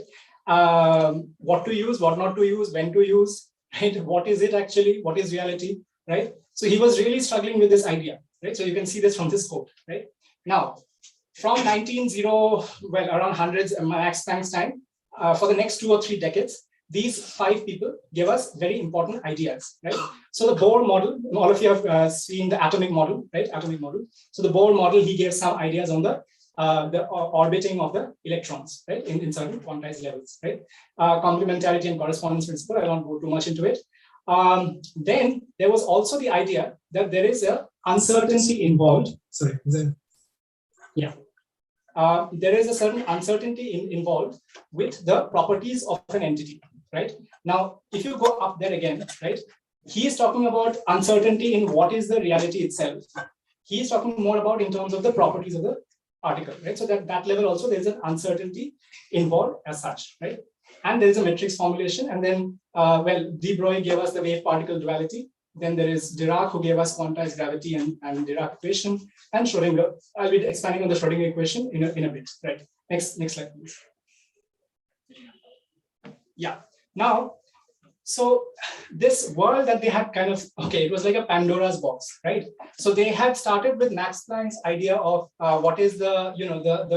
S2: What to use, what not to use, when to use, right? What is it actually? What is reality, right? So he was really struggling with this idea, right? So you can see this from this quote, right? Now, from around hundreds Max Planck's time, for the next 2 or 3 decades, these 5 people give us very important ideas, right? So the Bohr model, all of you have seen the atomic model, right? Atomic model. So the Bohr model, he gave some ideas on the orbiting of the electrons, right? In certain quantized levels, right? Complementarity and correspondence principle, I won't go too much into it. Then there was also the idea that there is a uncertainty involved. Sorry, yeah. There is a certain uncertainty involved with the properties of an entity, right? Now, if you go up there again, right, he is talking about uncertainty in what is the reality itself. He is talking more about in terms of the properties of the particle, right? So that level also there is an uncertainty involved as such, right? And there is a matrix formulation, and then de Broglie gave us the wave-particle duality. Then there is Dirac, who gave us quantized gravity and Dirac equation, and Schrodinger. I'll be expanding on the Schrodinger equation in a bit, right? Next slide, please. Yeah. Now, so this world that they had kind of, it was like a Pandora's box, right? So they had started with Max Planck's idea of what is the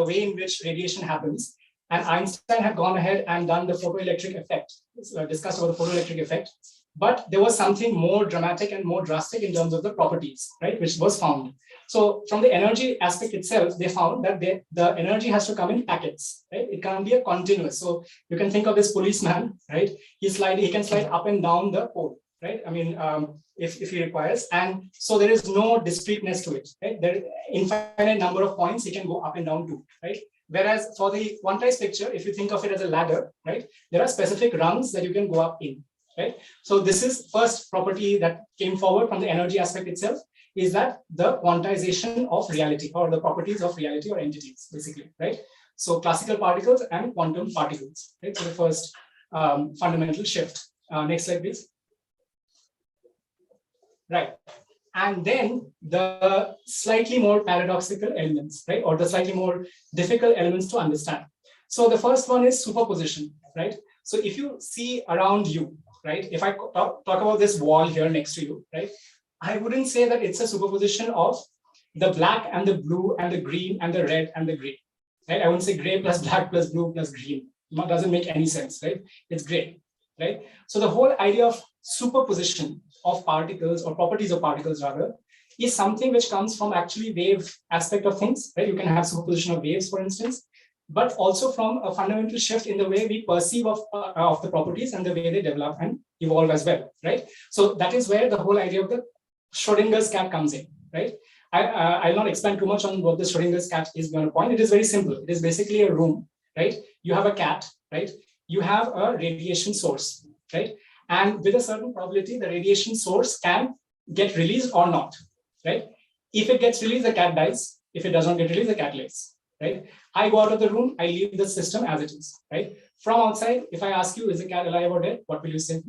S2: way in which radiation happens. And Einstein had gone ahead and done the photoelectric effect, discussed about the photoelectric effect. But there was something more dramatic and more drastic in terms of the properties, right, which was found. So from the energy aspect itself, they found that the energy has to come in packets, right? It can't be a continuous. So you can think of this policeman, right? He can slide up and down the pole, right? I mean, if he requires. And so there is no discreteness to it, right? There is infinite number of points he can go up and down to, right? Whereas for the quantized picture, if you think of it as a ladder, right, there are specific rungs that you can go up in. Right? So this is first property that came forward from the energy aspect itself, is that the quantization of reality, or the properties of reality or entities, basically, right? So classical particles and quantum particles, right? So the first fundamental shift. Next slide, please. Right. And then the slightly more paradoxical elements, right? Or the slightly more difficult elements to understand. So the first one is superposition, right? So if you see around you, right? If I talk about this wall here next to you, right? I wouldn't say that it's a superposition of the black and the blue and the green and the red and the green, right? I wouldn't say gray plus black plus blue plus green. It doesn't make any sense, right? It's gray, right? So the whole idea of superposition of particles, or properties of particles rather, is something which comes from actually wave aspect of things, right? You can have superposition of waves, for instance, but also from a fundamental shift in the way we perceive of the properties and the way they develop and evolve as well, right? So that is where the whole idea of the Schrodinger's cat comes in, right? I'll not expand too much on what the Schrodinger's cat is beyond a point. It is very simple. It is basically a room, right? You have a cat, right? You have a radiation source, right? And with a certain probability, the radiation source can get released or not, right? If it gets released, the cat dies. If it does not get released, the cat lives, right? I go out of the room, I leave the system as it is, right? From outside, if I ask you, is the cat alive or dead? What will you say?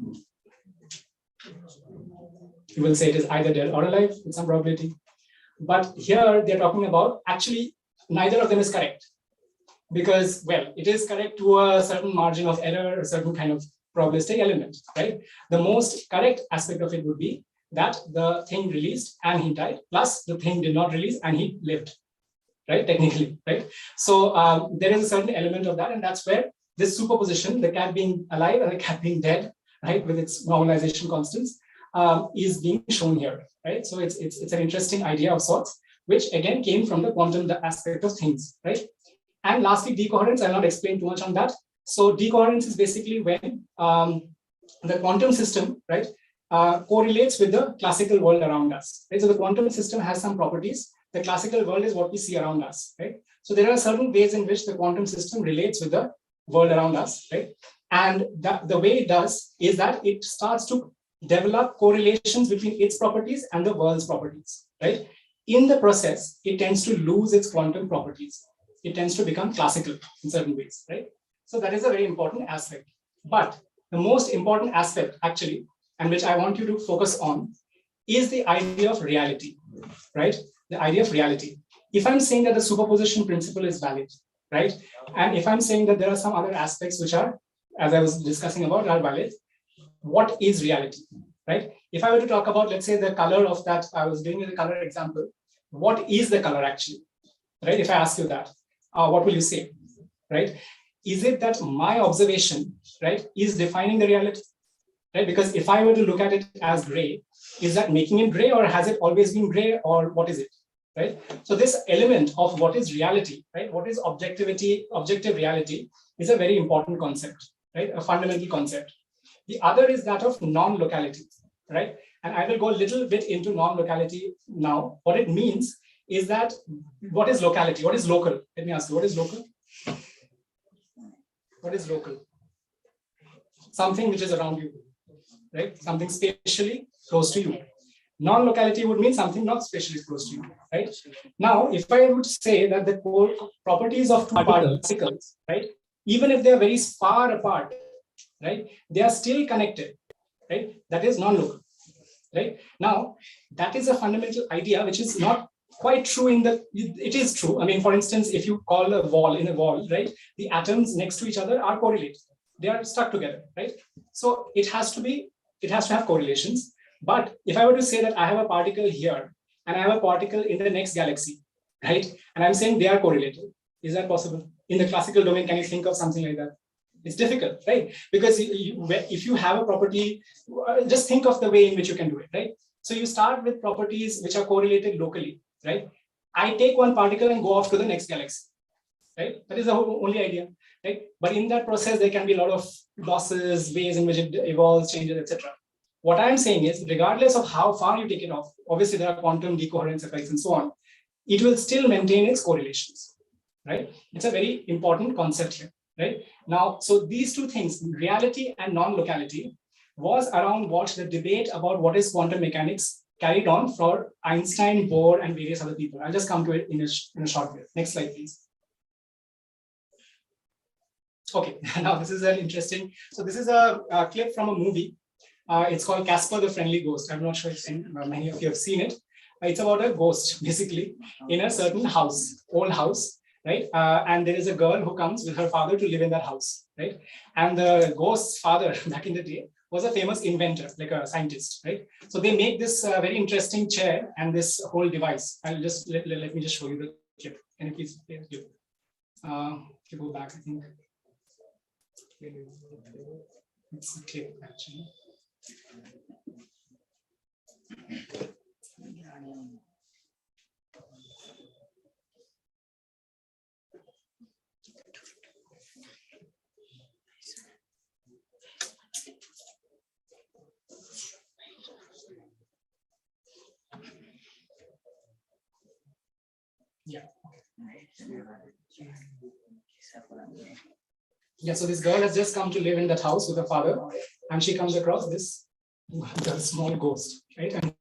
S2: You will say it is either dead or alive with some probability. But here they're talking about actually neither of them is correct, because, well, it is correct to a certain margin of error, a certain kind of probabilistic element, right? The most correct aspect of it would be that the thing released and he died, plus the thing did not release and he lived, right? Technically, right? So there is a certain element of that, and that's where this superposition, the cat being alive and the cat being dead, right, with its normalization constants, is being shown here, right? So it's an interesting idea of sorts, which again came from the quantum aspect of things, right? And lastly, decoherence. I'll not explain too much on that. So decoherence is basically when the quantum system, right, correlates with the classical world around us, right? So the quantum system has some properties. The classical world is what we see around us, right? So there are certain ways in which the quantum system relates with the world around us, right? And the way it does is that it starts to develop correlations between its properties and the world's properties, right? In the process, it tends to lose its quantum properties. It tends to become classical in certain ways, right? So that is a very important aspect. But the most important aspect, actually, and which I want you to focus on, is the idea of reality, right? The idea of reality. If I'm saying that the superposition principle is valid, right? And if I'm saying that there are some other aspects which are, as I was discussing about, are valid, what is reality, right? If I were to talk about, let's say, the color of that, I was doing the color example, what is the color actually, right? If I ask you that, what will you say, right? Is it that my observation, right, is defining the reality, right? Because if I were to look at it as gray, is that making it gray, or has it always been gray, or what is it, right? So this element of what is reality, right? What is objectivity, objective reality, is a very important concept, right? A fundamental concept. The other is that of non-locality, right? And I will go a little bit into non-locality now. What it means is that, what is locality? What is local? Let me ask you, what is local? What is local? Something which is around you, right? Something spatially close to you. Non-locality would mean something not spatially close to you, right? Now, if I would say that the core properties of two particles, right, even if they are very far apart, right, they are still connected, right? That is non-local, right? Now, that is a fundamental idea which is not quite true in the, it is true. I mean, for instance, if you call a wall in a wall, right, the atoms next to each other are correlated. They are stuck together, right? So it has to have correlations. But if I were to say that I have a particle here and I have a particle in the next galaxy, right? And I'm saying they are correlated. Is that possible? In the classical domain, can you think of something like that? It's difficult, right? Because if you have a property, just think of the way in which you can do it, right? So you start with properties which are correlated locally, right? I take one particle and go off to the next galaxy, right? That is the only idea, right? But in that process, there can be a lot of losses, ways in which it evolves, changes, etc. What I'm saying is, regardless of how far you take it off, obviously there are quantum decoherence effects and so on, it will still maintain its correlations, right? It's a very important concept here, right? Now, so these two things, reality and non-locality, was around what the debate about what is quantum mechanics carried on for Einstein, Bohr, and various other people. I'll just come to it in a short bit. Next slide, please. Okay, now this is an interesting, so this is a clip from a movie. It's called Casper the Friendly Ghost. I'm not sure if many of you have seen it. It's about a ghost, basically, in a certain house, old house, right? And there is a girl who comes with her father to live in that house, right? And the ghost's father, back in the day, was a famous inventor, like a scientist, right? So they make this very interesting chair and this whole device. I'll just, let me just show you the clip. Can you please play the clip? If you go back, I think. It's a clip, actually. Yeah. Yeah, so this girl has just come to live in that house with her father, and she comes across this small ghost, right? And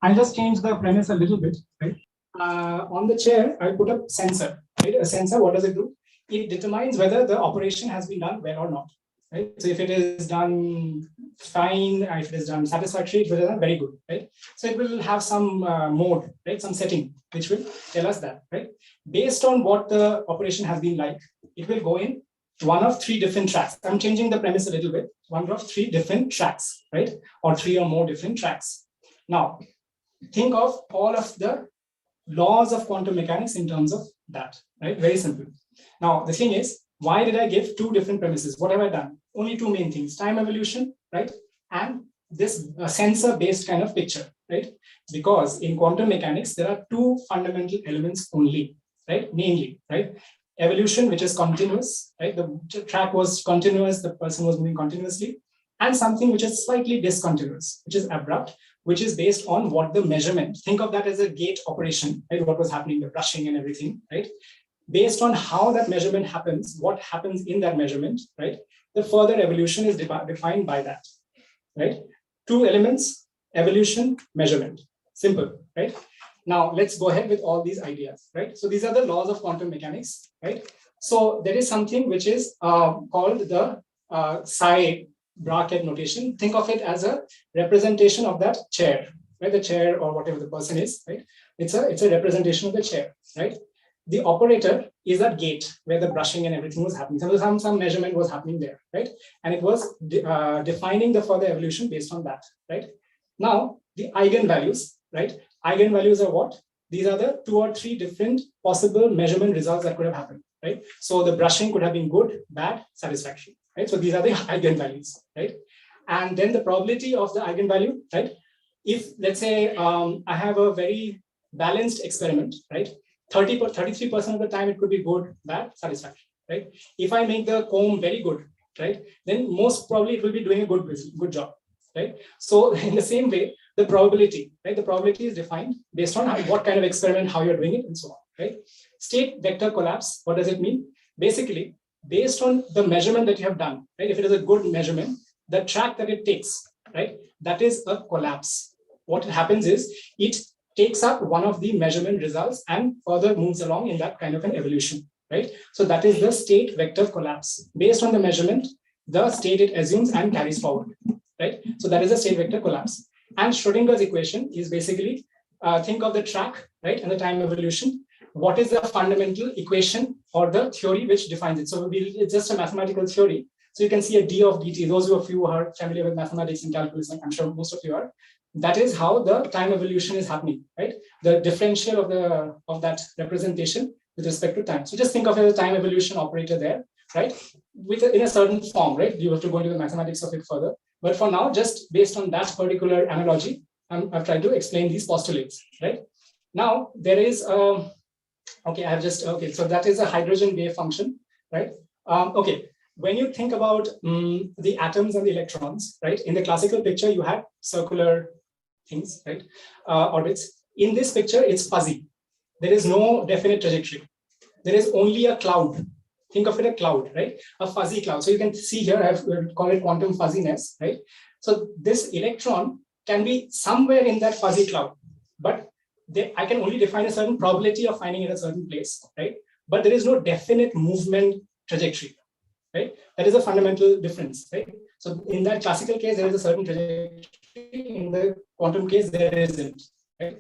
S2: I'll just change the premise a little bit, right? On the chair, I put a sensor, right? A sensor, what does it do? It determines whether the operation has been done well or not, right? So if it is done fine, if it is done satisfactory, it will be done very good, right? So it will have some mode, right? Some setting, which will tell us that, right? Based on what the operation has been like, it will go in one of three different tracks. I'm changing the premise a little bit. One of three different tracks, right? Or three or more different tracks. Now, think of all of the laws of quantum mechanics in terms of that, right? Very simple. Now, the thing is, why did I give two different premises? What have I done? Only two main things, time evolution, right? And this sensor-based kind of picture, right? Because in quantum mechanics, there are two fundamental elements only, right? Mainly, right? Evolution, which is continuous, right? The track was continuous, the person was moving continuously, and something which is slightly discontinuous, which is abrupt, which is based on what the measurement, think of that as a gate operation, right? What was happening, the brushing and everything, right? Based on how that measurement happens, what happens in that measurement, right? The further evolution is defined by that, right? Two elements, evolution, measurement, simple, right? Now let's go ahead with all these ideas, right? So these are the laws of quantum mechanics, right? So there is something which is called the psi bracket notation. Think of it as a representation of that chair, right? The chair or whatever the person is, right? It's a representation of the chair, right? The operator is that gate where the brushing and everything was happening. So some measurement was happening there, right? And it was defining the further evolution based on that, right? Now, the eigenvalues, right? Eigenvalues are what? These are the 2 or 3 different possible measurement results that could have happened, right? So the brushing could have been good, bad, satisfactory, right? So these are the eigenvalues, right? And then the probability of the eigenvalue, right? If, let's say, I have a very balanced experiment, right? 33% of the time it could be good, bad, satisfactory, right? If I make the comb very good, right, then most probably it will be doing a good job, right? So in the same way, the probability, right? The probability is defined based on what kind of experiment, how you're doing it, and so on, right? State vector collapse, what does it mean? Basically, based on the measurement that you have done, right? If it is a good measurement, the track that it takes, right? That is a collapse. What happens is it takes up one of the measurement results and further moves along in that kind of an evolution, right? So that is the state vector collapse. Based on the measurement, the state it assumes and carries forward, right? So that is a state vector collapse. And Schrodinger's equation is basically, think of the track, right? And the time evolution. What is the fundamental equation or the theory which defines it? So it's just a mathematical theory. So you can see a d of dt. Those of you who are familiar with mathematics and calculus, I'm sure most of you are. That is how the time evolution is happening, right? The differential of that representation with respect to time. So just think of it as a time evolution operator there, right? In a certain form, right? You have to go into the mathematics of it further. But for now, just based on that particular analogy, I've tried to explain these postulates, right? Now there is so that is a hydrogen wave function, right? When you think about the atoms and the electrons, right? In the classical picture, you have circular things, right? Orbits. In this picture, it's fuzzy. There is no definite trajectory. There is only a cloud. Think of it as a cloud, right? A fuzzy cloud. So you can see here, I've called it quantum fuzziness, right? So this electron can be somewhere in that fuzzy cloud, but I can only define a certain probability of finding it in a certain place, right? But there is no definite movement trajectory, right? That is a fundamental difference, right? So in that classical case, there is a certain trajectory. In the quantum case, there isn't, right?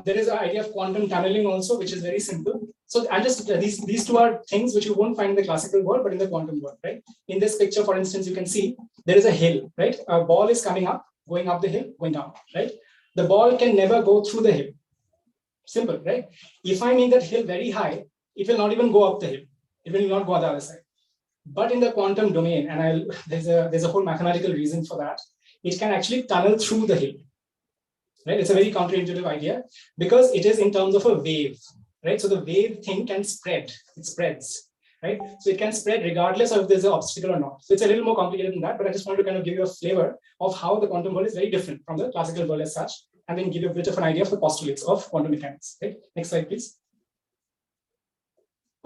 S2: There is an idea of quantum tunneling also, which is very simple. So I just these two are things which you won't find in the classical world, but in the quantum world, right? In this picture, for instance, you can see there is a hill, right? A ball is coming up, going up the hill, going down, right? The ball can never go through the hill. Simple, right? If I make that hill very high, it will not even go up the hill. It will not go on the other side. But in the quantum domain, and there's a whole mathematical reason for that, it can actually tunnel through the hill. Right? It's a very counterintuitive idea because it is in terms of a wave, right? So the wave thing can spread, it spreads, right? So it can spread regardless of if there's an obstacle or not. So it's a little more complicated than that, but I just wanted to kind of give you a flavor of how the quantum world is very different from the classical world as such, and then give you a bit of an idea of the postulates of quantum mechanics. Right? Next slide, please.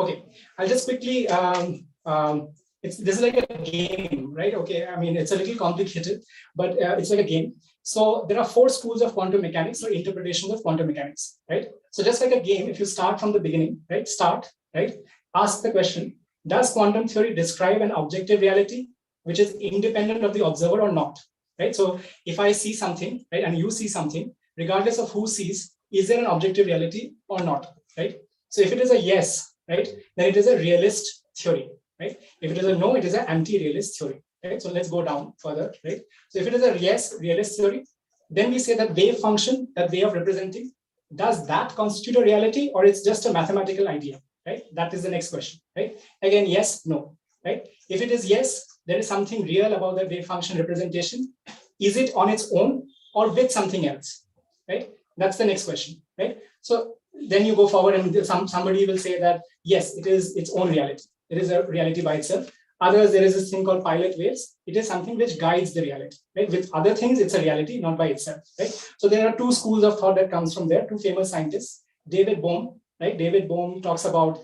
S2: Okay, I'll just quickly, this is like a game, right? Okay, I mean, it's a little complicated, but it's like a game. So there are 4 schools of quantum mechanics or interpretations of quantum mechanics, right? So just like a game, if you start from the beginning, right? Ask the question, does quantum theory describe an objective reality which is independent of the observer or not, right? So if I see something, right, and you see something, regardless of who sees, is there an objective reality or not, right? So if it is a yes, right, then it is a realist theory, right? If it is a no, it is an anti-realist theory. Right? So let's go down further, right? So if it is a yes, realist theory, then we say that wave function, that way of representing, does that constitute a reality or it's just a mathematical idea, right? That is the next question, right? Again, yes, no, right? If it is yes, there is something real about the wave function representation. Is it on its own or with something else, right? That's the next question, right? So then you go forward and somebody will say that, yes, it is its own reality. It is a reality by itself. Others, there is this thing called pilot waves. It is something which guides the reality, right? With other things, it's a reality, not by itself, right? So there are two schools of thought that comes from there, two famous scientists, David Bohm, right? David Bohm talks about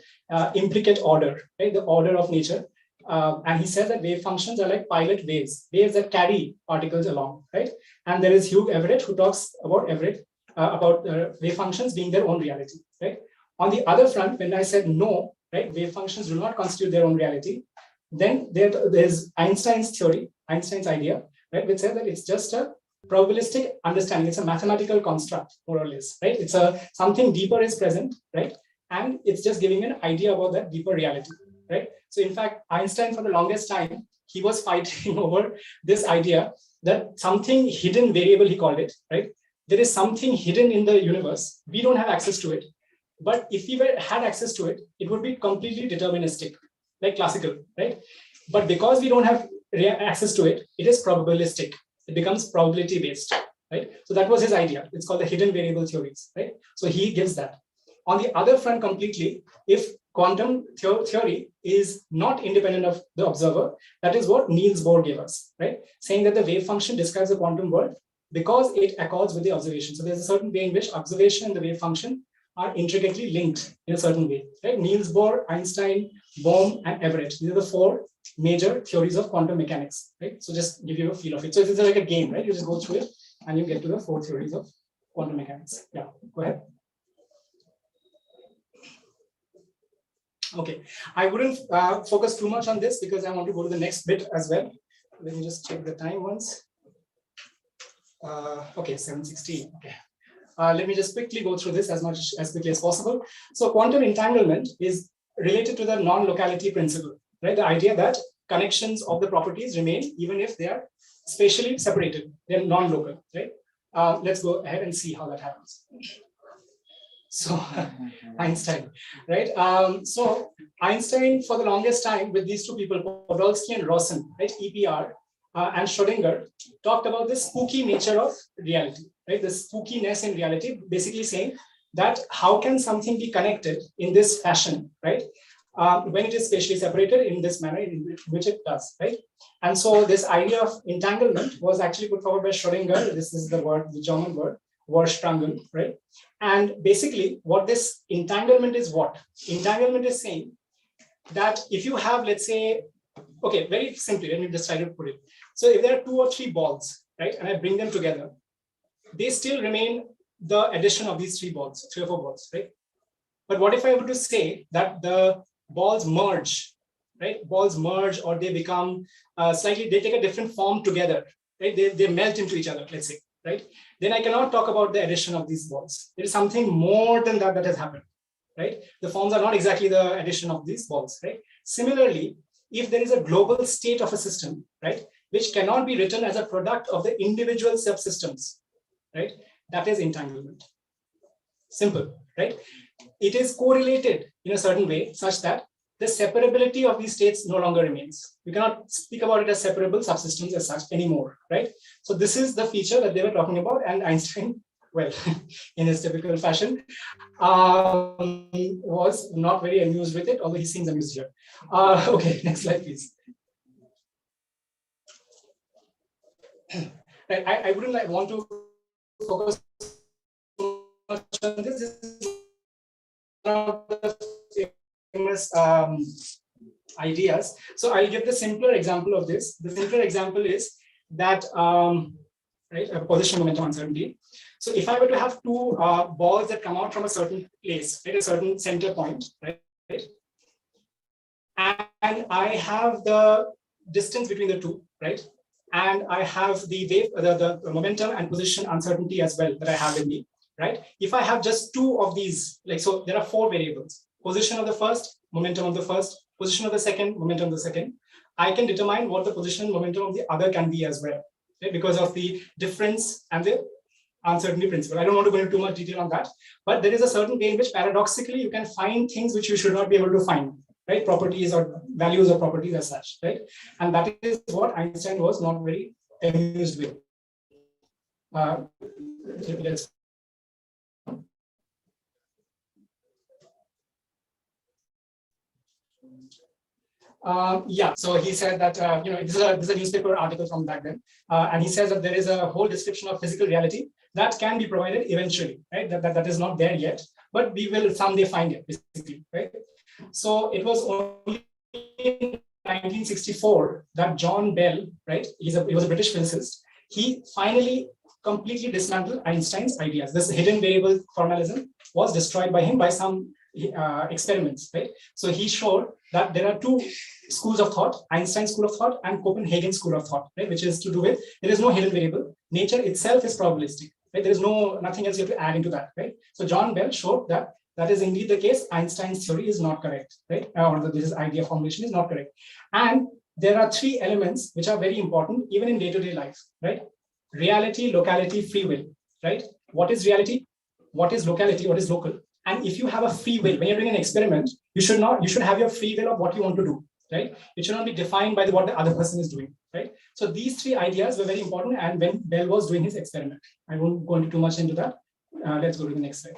S2: implicate order, right? The order of nature. And he says that wave functions are like pilot waves, waves that carry particles along, right? And there is Hugh Everett who talks about wave functions being their own reality, right? On the other front, when I said no, right, wave functions do not constitute their own reality, then there's Einstein's theory, Einstein's idea, right, which says that it's just a probabilistic understanding. It's a mathematical construct, more or less, right? It's something deeper is present, right? And it's just giving an idea about that deeper reality, right? So in fact, Einstein, for the longest time, he was fighting over this idea that something hidden variable, he called it, right? There is something hidden in the universe. We don't have access to it. But if we had access to it, it would be completely deterministic, like classical, right? But because we don't have access to it, it is probabilistic. It becomes probability based, right? So that was his idea. It's called the hidden variable theories, right? So he gives that. On the other front, completely, if quantum theory is not independent of the observer, that is what Niels Bohr gave us, right? Saying that the wave function describes the quantum world because it accords with the observation. So there's a certain way in which observation and the wave function are intricately linked in a certain way, right? Niels Bohr, Einstein, Bohm, and Everett. These are the four major theories of quantum mechanics, right? So just give you a feel of it. So it's like a game, right? You just go through it and you get to the four theories of quantum mechanics. Yeah, go ahead. Okay, I wouldn't focus too much on this because I want to go to the next bit as well. Let me just check the time once. Okay, 7:16. Okay. Let me just quickly go through this as quickly as possible. So quantum entanglement is related to the non-locality principle, right? The idea that connections of the properties remain even if they are spatially separated, they're non-local, right? Let's go ahead and see how that happens. So Einstein, right? So Einstein, for the longest time, with these two people, Podolsky and Rosen, right? EPR and Schrödinger, talked about the spooky nature of reality, right? The spookiness in reality, basically saying that how can something be connected in this fashion, right? When it is spatially separated in this manner in which it does, right? And so this idea of entanglement was actually put forward by Schrödinger. This is the word, the German word, Verstrangen, right? And basically what this entanglement is what? Entanglement is saying that if you have, let's say, okay, very simply, let me just try to put it. So if there are 2 or 3 balls, right, and I bring them together, they still remain the addition of these 3 balls, 3 or 4 balls, right? But what if I were to say that the balls merge, right? Balls merge or they become they take a different form together, right? They melt into each other, let's say, right? Then I cannot talk about the addition of these balls. There is something more than that has happened, right? The forms are not exactly the addition of these balls, right? Similarly, if there is a global state of a system, right, which cannot be written as a product of the individual subsystems, right, that is entanglement. Simple, right? It is correlated in a certain way such that the separability of these states no longer remains. We cannot speak about it as separable subsystems as such anymore, right? So this is the feature that they were talking about, and Einstein, well, in his typical fashion, was not very amused with it, although he seems amused here. Okay, next slide, please. Right, I wouldn't want to focus much on this. This is one of the famous ideas. So I'll give the simpler example of this. The simpler example is that right, position momentum uncertainty. So if I were to have 2 balls that come out from a certain place, right, a certain center point, right, and I have the distance between the 2, right, and I have the wave, the momentum and position uncertainty as well that I have in me, right? If I have just 2 of these, like, so there are 4 variables: position of the first, momentum of the first, position of the second, momentum of the second. I can determine what the position and momentum of the other can be as well, right? Because of the difference and the uncertainty principle. I don't want to go into too much detail on that, but there is a certain way in which paradoxically you can find things which you should not be able to find, right? Properties or values of properties as such, right? And that is what Einstein was not very amused with. Let's yeah, so he said that, this is a newspaper article from back then. And he says that there is a whole description of physical reality that can be provided eventually, right? That is not there yet, but we will someday find it, basically, right? So it was only in 1964 that John Bell, right? He was a British physicist. He finally completely dismantled Einstein's ideas. This hidden variable formalism was destroyed by him by some experiments, right? So he showed that there are two schools of thought, Einstein school of thought and Copenhagen school of thought, right? Which is to do with, there is no hidden variable. Nature itself is probabilistic, right? There is nothing else you have to add into that, right? So John Bell showed that that is indeed the case. Einstein's theory is not correct, right? Or this idea formulation is not correct. And there are three elements which are very important, even in day-to-day life, right? Reality, locality, free will, right? What is reality? What is locality? What is local? And if you have a free will, when you're doing an experiment, you should have your free will of what you want to do, right? It should not be defined by what the other person is doing, right? So these three ideas were very important. And when Bell was doing his experiment, I won't go into too much into that. Let's go to the next slide.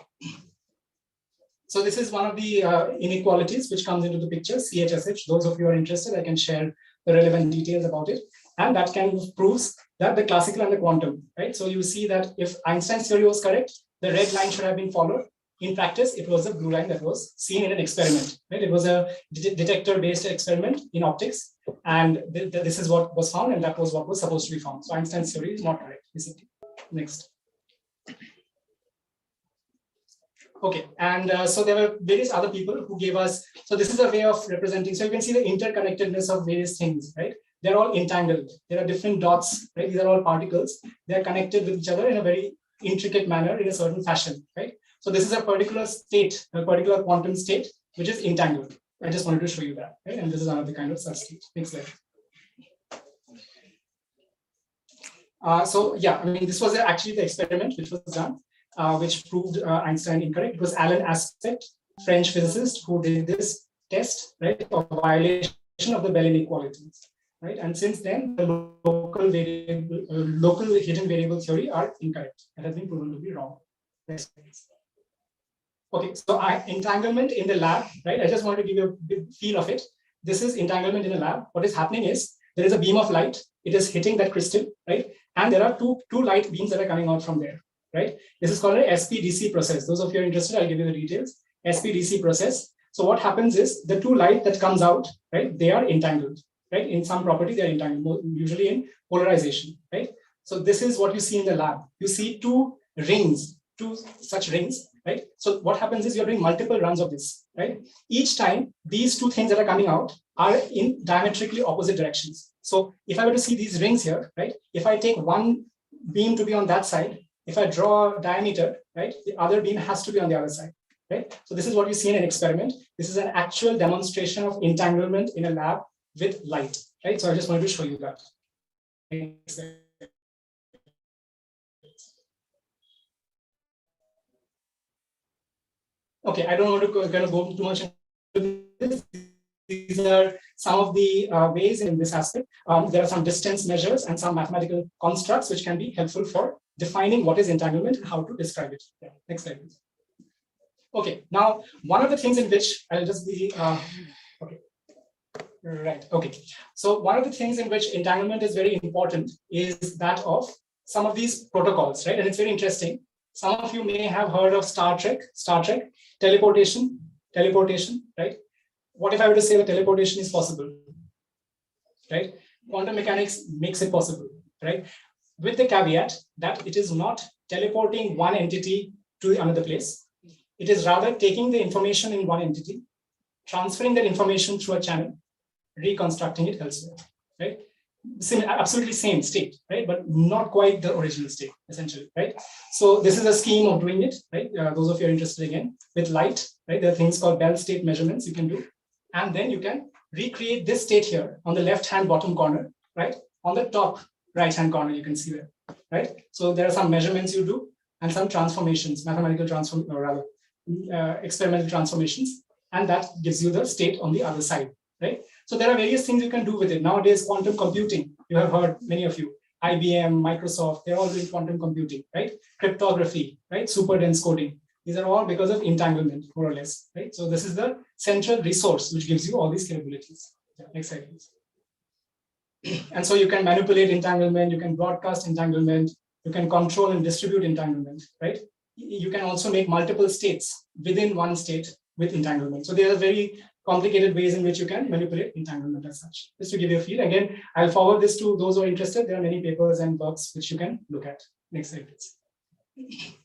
S2: So this is one of the inequalities which comes into the picture, CHSH. Those of you who are interested, I can share the relevant details about it. And that kind of proves that the classical and the quantum, right? So you see that if Einstein's theory was correct, the red line should have been followed. In practice, it was a blue line that was seen in an experiment, right? It was a detector-based experiment in optics. And this is what was found, and that was what was supposed to be found. So Einstein's theory is not correct, basically. Next. Okay, and so there were various other people who gave us, so this is a way of representing, so you can see the interconnectedness of various things, right? They're all entangled. There are different dots, right? These are all particles. They're connected with each other in a very intricate manner in a certain fashion, right? So this is a particular state, a particular quantum state, which is entangled. I just wanted to show you that, right? And this is another kind of such state. Next slide. So yeah, I mean, this was actually the experiment which was done, which proved Einstein incorrect. It was Alan Aspect, French physicist, who did this test, right, of violation of the Bell inequalities, right? And since then, the local hidden variable theory are incorrect. It has been proven to be wrong. Next, please. Okay, so entanglement in the lab, right? I just want to give you a big feel of it. This is entanglement in a lab. What is happening is there is a beam of light. It is hitting that crystal, right? And there are two light beams that are coming out from there, right? This is called an SPDC process. Those of you who are interested, I'll give you the details. SPDC process. So what happens is the two light that comes out, right? They are entangled, right? In some property, they are entangled, usually in polarization, right? So this is what you see in the lab. You see two such rings, right? So what happens is you're doing multiple runs of this, right? Each time, these two things that are coming out are in diametrically opposite directions. So if I were to see these rings here, right? If I take one beam to be on that side, if I draw a diameter, right? The other beam has to be on the other side, right? So this is what you see in an experiment. This is an actual demonstration of entanglement in a lab with light, right? So I just wanted to show you that. Okay, I don't want to kind of go too much into this. These are some of the ways in this aspect. There are some distance measures and some mathematical constructs which can be helpful for defining what is entanglement and how to describe it. Yeah. Next slide, please. Okay, now one of the things in which I'll just be okay. Right. Okay. So one of the things in which entanglement is very important is that of some of these protocols, right? And it's very interesting. Some of you may have heard of Star Trek, teleportation, right? What if I were to say that teleportation is possible, right? Quantum mechanics makes it possible, right? With the caveat that it is not teleporting one entity to another place. It is rather taking the information in one entity, transferring that information through a channel, reconstructing it elsewhere, right? Absolutely same state, right? But not quite the original state, essentially, right? So this is a scheme of doing it, right? Those of you are interested again with light, right? There are things called Bell state measurements you can do. And then you can recreate this state here on the left-hand bottom corner, right? On the top right-hand corner, you can see there, right? So there are some measurements you do. and some transformations, mathematical transform, or rather experimental transformations, and that gives you the state on the other side, right? So there are various things you can do with it. Nowadays, quantum computing, you have heard, many of you, IBM, Microsoft, they're all doing quantum computing, right? Cryptography, right? Super dense coding. These are all because of entanglement, more or less, right? So this is the central resource which gives you all these capabilities. Yeah, next slide, please. And so you can manipulate entanglement, you can broadcast entanglement, you can control and distribute entanglement, right? You can also make multiple states within one state with entanglement. So there are very complicated ways in which you can manipulate entanglement as such. Just to give you a feel, again, I'll forward this to those who are interested. There are many papers and works which you can look at. Next slide, please.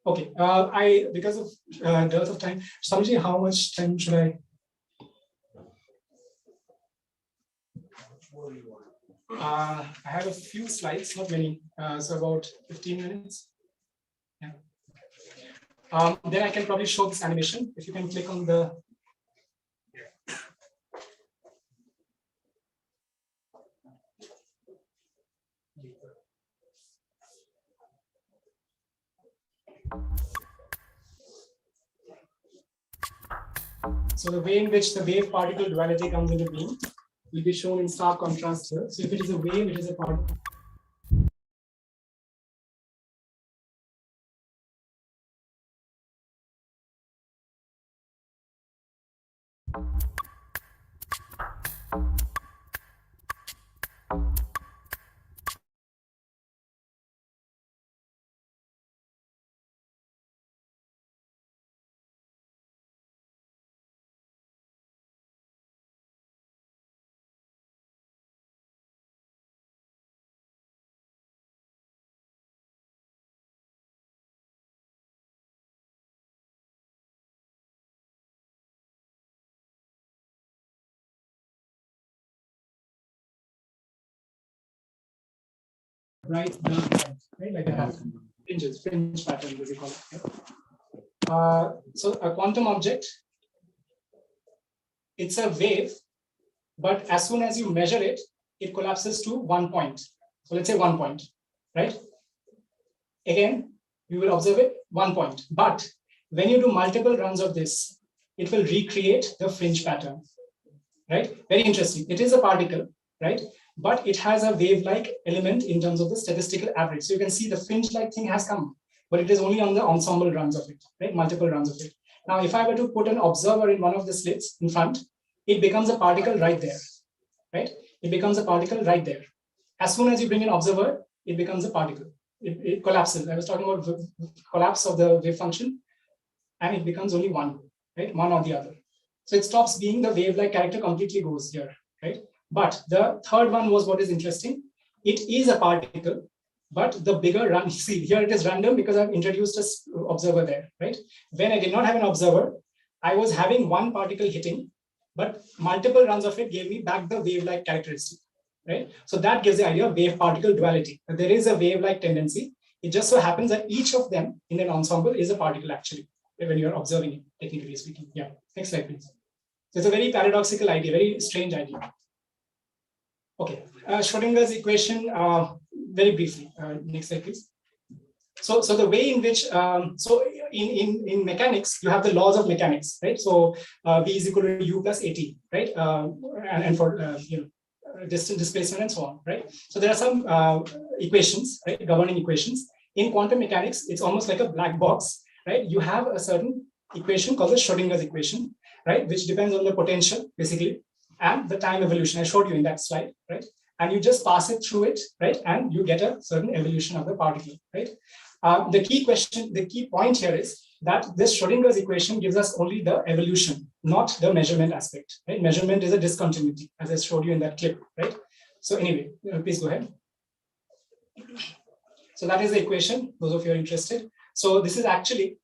S2: Okay, because of dearth of time, Swamiji, how much time should I? I have a few slides, not many, so about 15 minutes. Yeah. Then I can probably show this animation. If you can click on the. So the way in which the wave particle duality comes into being will be shown in stark contrast here. So if it is a wave, it is a particle. Right, right, like a fringe pattern, as you call it. So a quantum object, it's a wave, but as soon as you measure it, it collapses to 1 point. So let's say 1 point, right? Again, you will observe it 1 point. But when you do multiple runs of this, it will recreate the fringe pattern, right? Very interesting. It is a particle, right? But it has a wave-like element in terms of the statistical average. So you can see the fringe-like thing has come, but it is only on the ensemble runs of it, right? Multiple runs of it. Now, if I were to put an observer in one of the slits in front, it becomes a particle right there, right? It becomes a particle right there. As soon as you bring an observer, it becomes a particle. It collapses. I was talking about the collapse of the wave function, and it becomes only one, right? One or the other. So it stops being the wave-like character, completely goes here, right? But the third one was what is interesting. It is a particle, but the bigger run, see here it is random because I've introduced an observer there, right? When I did not have an observer, I was having one particle hitting, but multiple runs of it gave me back the wave-like characteristic, right? So that gives the idea of wave-particle duality. There is a wave-like tendency. It just so happens that each of them in an ensemble is a particle actually, when you're observing it, technically speaking. Yeah, next slide, please. So it's a very paradoxical idea, very strange idea. Okay, Schrodinger's equation, very briefly. Next slide, please. So the way in which, in mechanics, you have the laws of mechanics, right? So V is equal to U plus AT, right? And for distant displacement and so on, right? So there are some equations, right? Governing equations. In quantum mechanics, it's almost like a black box, right? You have a certain equation called the Schrodinger's equation, right? Which depends on the potential, basically, and the time evolution. I showed you in that slide, right? And you just pass it through it, right? And you get a certain evolution of the particle, right? The key point here is that this Schrodinger's equation gives us only the evolution, not the measurement aspect, right? Measurement is a discontinuity, as I showed you in that clip, right? So anyway, please go ahead. So that is the equation, those of you are interested. So this is actually,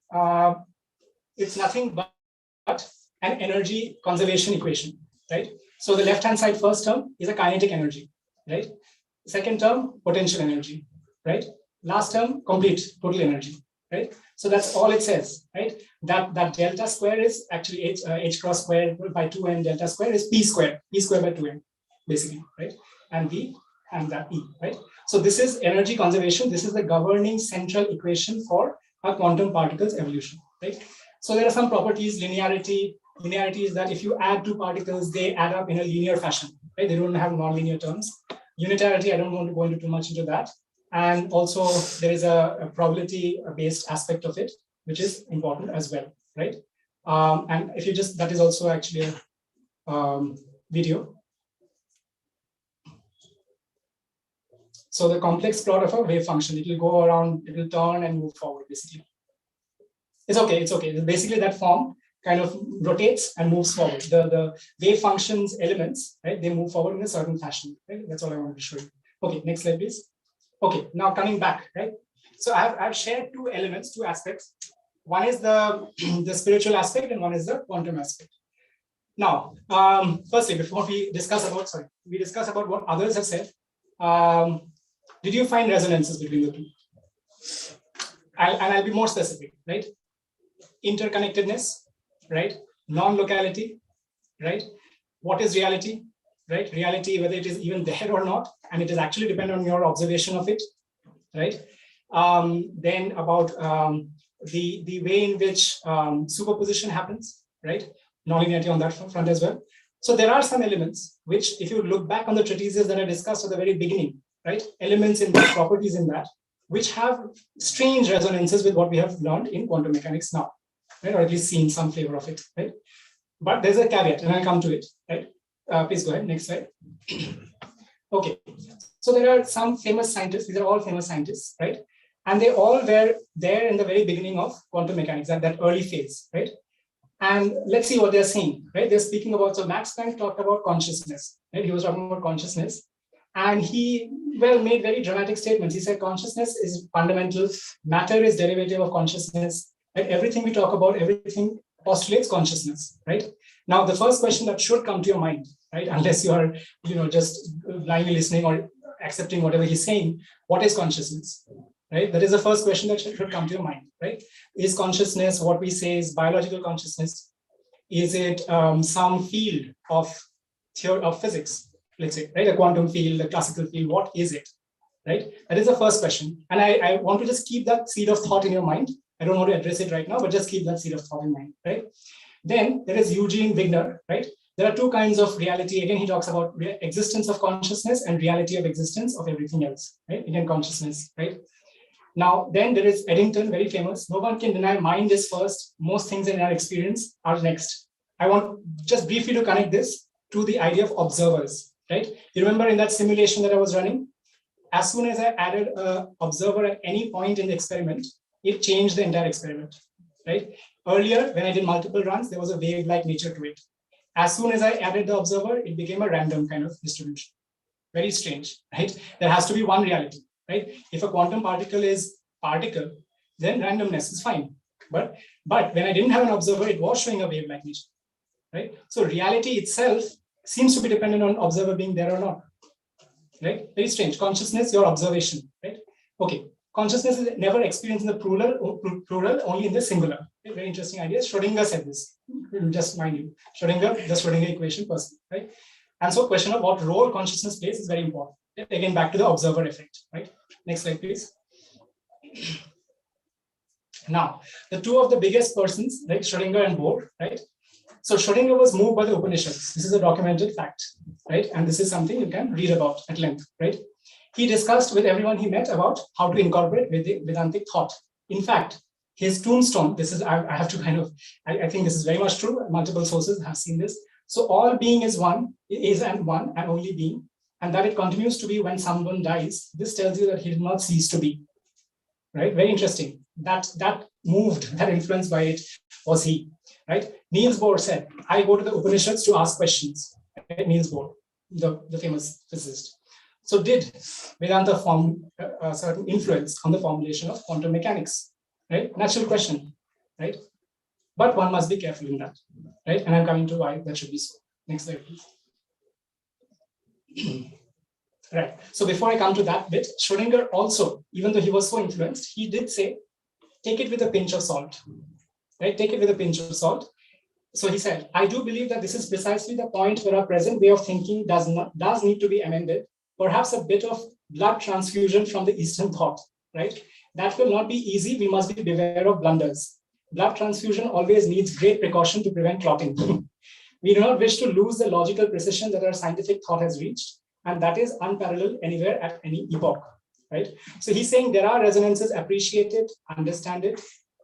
S2: it's nothing but an energy conservation equation, right? So the left-hand side first term is a kinetic energy, right? Second term, potential energy, right? Last term, complete total energy, right? So that's all it says, right? That delta square is actually h cross square by 2n delta square is p square by 2n, basically, right? And V and that E, right? So this is energy conservation. This is the governing central equation for a quantum particle's evolution, right? So there are some properties, linearity. Linearity is that if you add two particles, they add up in a linear fashion, right? They don't have nonlinear terms. Unitarity, I don't want to go into too much into that. And also there is a probability-based aspect of it, which is important as well, right? And if you just, that is also actually a video. So the complex plot of a wave function, it will go around, it will turn and move forward, basically. It's okay, it's okay. Basically that form kind of rotates and moves forward. The wave functions elements, right? They move forward in a certain fashion, right? That's all I wanted to show you. Okay, next slide, please. Okay, now coming back, right? So I've shared two elements, two aspects. One is the spiritual aspect and one is the quantum aspect. Now, firstly, before we discuss about what others have said, did you find resonances between the two? I'll be more specific, right? Interconnectedness, right? Non-locality, right? What is reality, right? Reality, whether it is even there or not, and it is actually dependent on your observation of it, right? Then about the way in which superposition happens, right? Non-linearity on that front as well. So there are some elements which, if you look back on the treatises that I discussed at the very beginning, right? Elements in that, properties in that, which have strange resonances with what we have learned in quantum mechanics now, right? Or at least seen some flavor of it, right? But there's a caveat, and I'll come to it, right? Please go ahead, next slide. Okay, so there are some famous scientists, these are all famous scientists, right? And they all were there in the very beginning of quantum mechanics, at that early phase, right? And let's see what they're saying, right? They're speaking about, so Max Planck talked about consciousness, right? He was talking about consciousness. And he, well, made very dramatic statements. He said consciousness is fundamental, matter is derivative of consciousness, right? Everything we talk about, everything postulates consciousness, right? Now, the first question that should come to your mind, right? Unless you are, just blindly listening or accepting whatever he's saying, what is consciousness, right? That is the first question that should come to your mind, right? Is consciousness what we say is biological consciousness? Is it some field of theory of physics, let's say, right? A quantum field, a classical field, what is it, right? That is the first question. And I want to just keep that seed of thought in your mind. I don't want to address it right now, but just keep that seed of thought in mind, right? Then there is Eugene Wigner, right? There are two kinds of reality. Again, he talks about existence of consciousness and reality of existence of everything else, right? Again, consciousness, right? Now, then there is Eddington, very famous. No one can deny mind is first. Most things in our experience are next. I want just briefly to connect this to the idea of observers, right? You remember in that simulation that I was running, as soon as I added an observer at any point in the experiment, it changed the entire experiment, right? Earlier, when I did multiple runs, there was a wave-like nature to it. As soon as I added the observer, it became a random kind of distribution. Very strange, right? There has to be one reality, right? If a quantum particle is particle, then randomness is fine. But when I didn't have an observer, it was showing a wave-like nature, right? So reality itself seems to be dependent on observer being there or not, right? Very strange. Consciousness, your observation, right? Okay. Consciousness is never experienced in the plural, only in the singular. Very interesting idea. Schrodinger said this. Just mind you, Schrodinger, the Schrodinger equation person, right? And so, question of what role consciousness plays is very important. Again, back to the observer effect, right? Next slide, please. Now, the two of the biggest persons, right, Schrodinger and Bohr, right? So Schrodinger was moved by the Upanishads. This is a documented fact, right? And this is something you can read about at length, right? He discussed with everyone he met about how to incorporate Vedantic thought. In fact, his tombstone, this is, I have to kind of, I think this is very much true. Multiple sources have seen this. So all being is one, is and one and only being, and that it continues to be when someone dies. This tells you that he did not cease to be, right? Very interesting. That moved, that influenced by it was he, right? Niels Bohr said, I go to the Upanishads to ask questions. Right? Niels Bohr, the famous physicist. So did Vedanta form a certain influence on the formulation of quantum mechanics, right? Natural question, right? But one must be careful in that, right? And I'm coming to why that should be so. Next slide, please. Right, so before I come to that bit, Schrodinger also, even though he was so influenced, he did say, take it with a pinch of salt, right? Take it with a pinch of salt. So he said, I do believe that this is precisely the point where our present way of thinking does need to be amended, perhaps a bit of blood transfusion from the Eastern thought, right? That will not be easy. We must be beware of blunders. Blood transfusion always needs great precaution to prevent clotting. We do not wish to lose the logical precision that our scientific thought has reached, and that is unparalleled anywhere at any epoch, right? So he's saying there are resonances, appreciate it, understand it,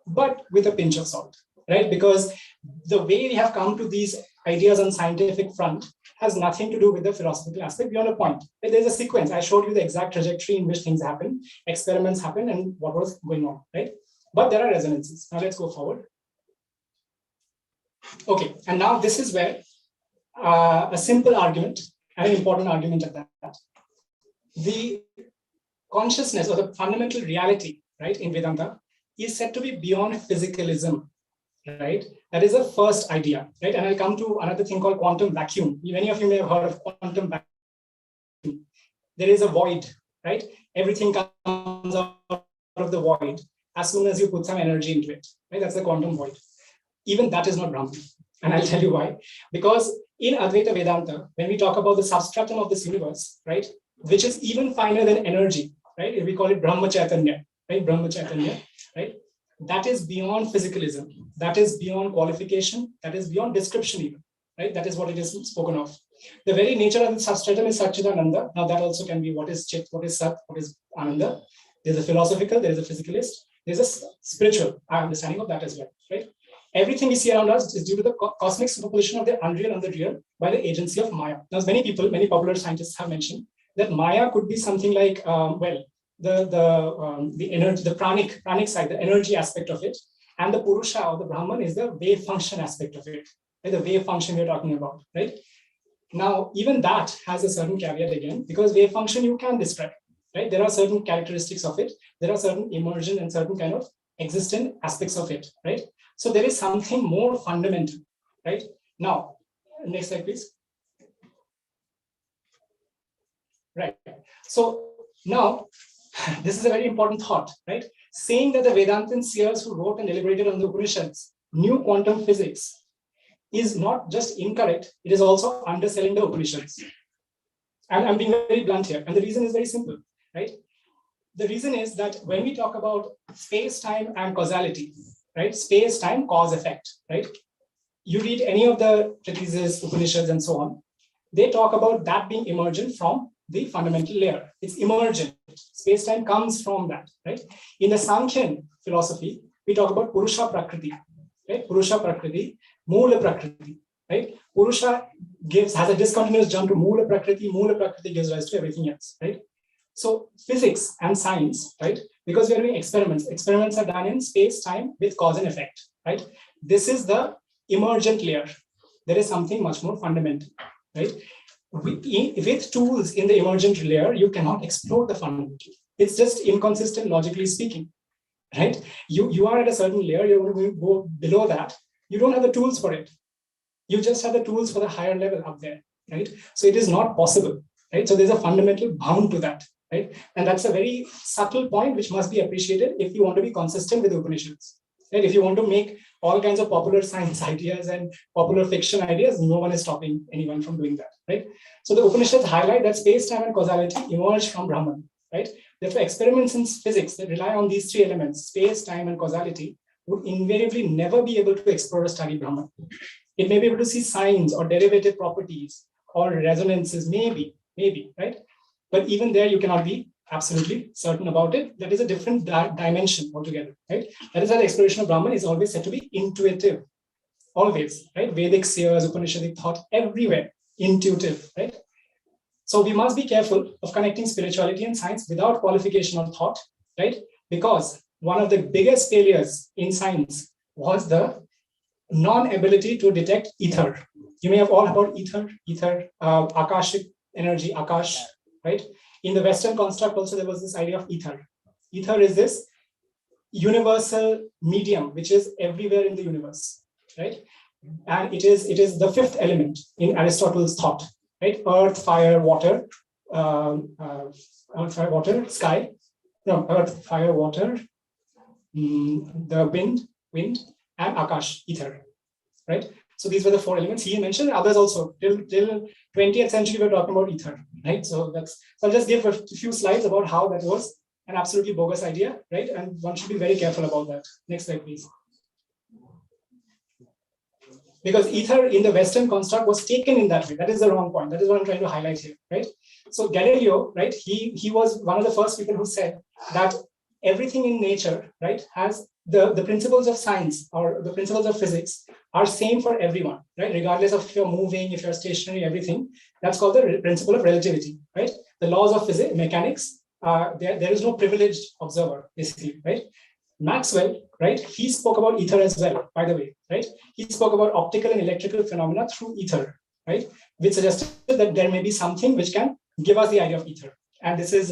S2: but with a pinch of salt, right? Because the way we have come to these ideas on scientific front has nothing to do with the philosophical aspect beyond a point. There's a sequence. I showed you the exact trajectory in which things happen, experiments happen, and what was going on, right? But there are resonances. Now let's go forward. Okay, and now this is where a simple argument, and an important argument at that. The consciousness or the fundamental reality, right, in Vedanta is said to be beyond physicalism, right? That is the first idea, right? And I'll come to another thing called quantum vacuum. Many of you may have heard of quantum vacuum. There is a void, right? Everything comes out of the void as soon as you put some energy into it, right? That's the quantum void. Even that is not Brahman. And I'll tell you why. Because in Advaita Vedanta, when we talk about the substratum of this universe, right, which is even finer than energy, right? We call it Brahma Chaitanya, right? Brahma Chaitanya, right? That is beyond physicalism. That is beyond qualification. That is beyond description even, right? That is what it is spoken of. The very nature of the substratum is Satchidananda. Now that also can be what is Chit, what is Sat, what is Ananda. There's a philosophical, there is a physicalist, there's a spiritual understanding of that as well, right? Everything we see around us is due to the cosmic superposition of the unreal and the real by the agency of Maya. Now, many people, many popular scientists have mentioned that Maya could be something like, the energy, the pranic side, the energy aspect of it, and the Purusha or the Brahman is the wave function aspect of it, right? The wave function we're talking about, right? Now, even that has a certain caveat again, because wave function you can describe, right? There are certain characteristics of it. There are certain emergent and certain kind of existent aspects of it, right? So there is something more fundamental, right? Now, next slide, please. Right. So now, this is a very important thought, right? Saying that the Vedantin seers who wrote and deliberated on the Upanishads knew quantum physics is not just incorrect, it is also underselling the Upanishads. And I'm being very blunt here. And the reason is very simple, right? The reason is that when we talk about space-time and causality, right? Space-time, cause-effect, right? You read any of the treatises, Upanishads, and so on, they talk about that being emergent from the fundamental layer. It's emergent. Space-time comes from that, right? In the Sankhyan philosophy, we talk about Purusha Prakriti, right? Purusha Prakriti, Moola Prakriti, right? Purusha has a discontinuous jump to Moola Prakriti gives rise to everything else, right? So physics and science, right? Because we are doing experiments are done in space-time with cause and effect, right? This is the emergent layer. There is something much more fundamental, right? With tools in the emergent layer, you cannot explore the fundamental. It's just inconsistent logically speaking, right? You are at a certain layer, you're going to go below that. You don't have the tools for it. You just have the tools for the higher level up there, right? So it is not possible, right? So there's a fundamental bound to that, right? And that's a very subtle point which must be appreciated if you want to be consistent with the Upanishads, right? If you want to make all kinds of popular science ideas and popular fiction ideas, no one is stopping anyone from doing that, right? So the Upanishads highlight that space-time and causality emerge from Brahman, right? Therefore, experiments in physics that rely on these three elements, space, time, and causality, would invariably never be able to explore or study Brahman. It may be able to see signs or derivative properties or resonances, maybe, right? But even there, you cannot be absolutely certain about it. That is a different dimension altogether, right? That is why the exploration of Brahman is always said to be intuitive, always, right? Vedic seers, Upanishadic thought, everywhere, intuitive, right? So we must be careful of connecting spirituality and science without qualification or thought, right? Because one of the biggest failures in science was the non-ability to detect ether. You may have all heard ether, Akashic energy, Akash, right? In the Western construct also, there was this idea of ether. Ether is this universal medium, which is everywhere in the universe, right? And it is the fifth element in Aristotle's thought, right? Earth, fire, water, sky. No, earth, fire, water, the wind, and Akash, ether, right? So these were the 4 elements he mentioned, others also. Till 20th century, we're talking about ether, right? So I'll just give a few slides about how that was an absolutely bogus idea, right? And one should be very careful about that. Next slide, please. Because ether in the Western construct was taken in that way. That is the wrong point. That is what I'm trying to highlight here, right? So Galileo, right, he was one of the first people who said that everything in nature, right, has the principles of science or the principles of physics are same for everyone, right? Regardless of if you're moving, if you're stationary, everything. That's called the principle of relativity, right? The laws of physics, mechanics, there is no privileged observer, basically, right? Maxwell, right, he spoke about ether as well, by the way, right? He spoke about optical and electrical phenomena through ether, right? Which suggested that there may be something which can give us the idea of ether. And this is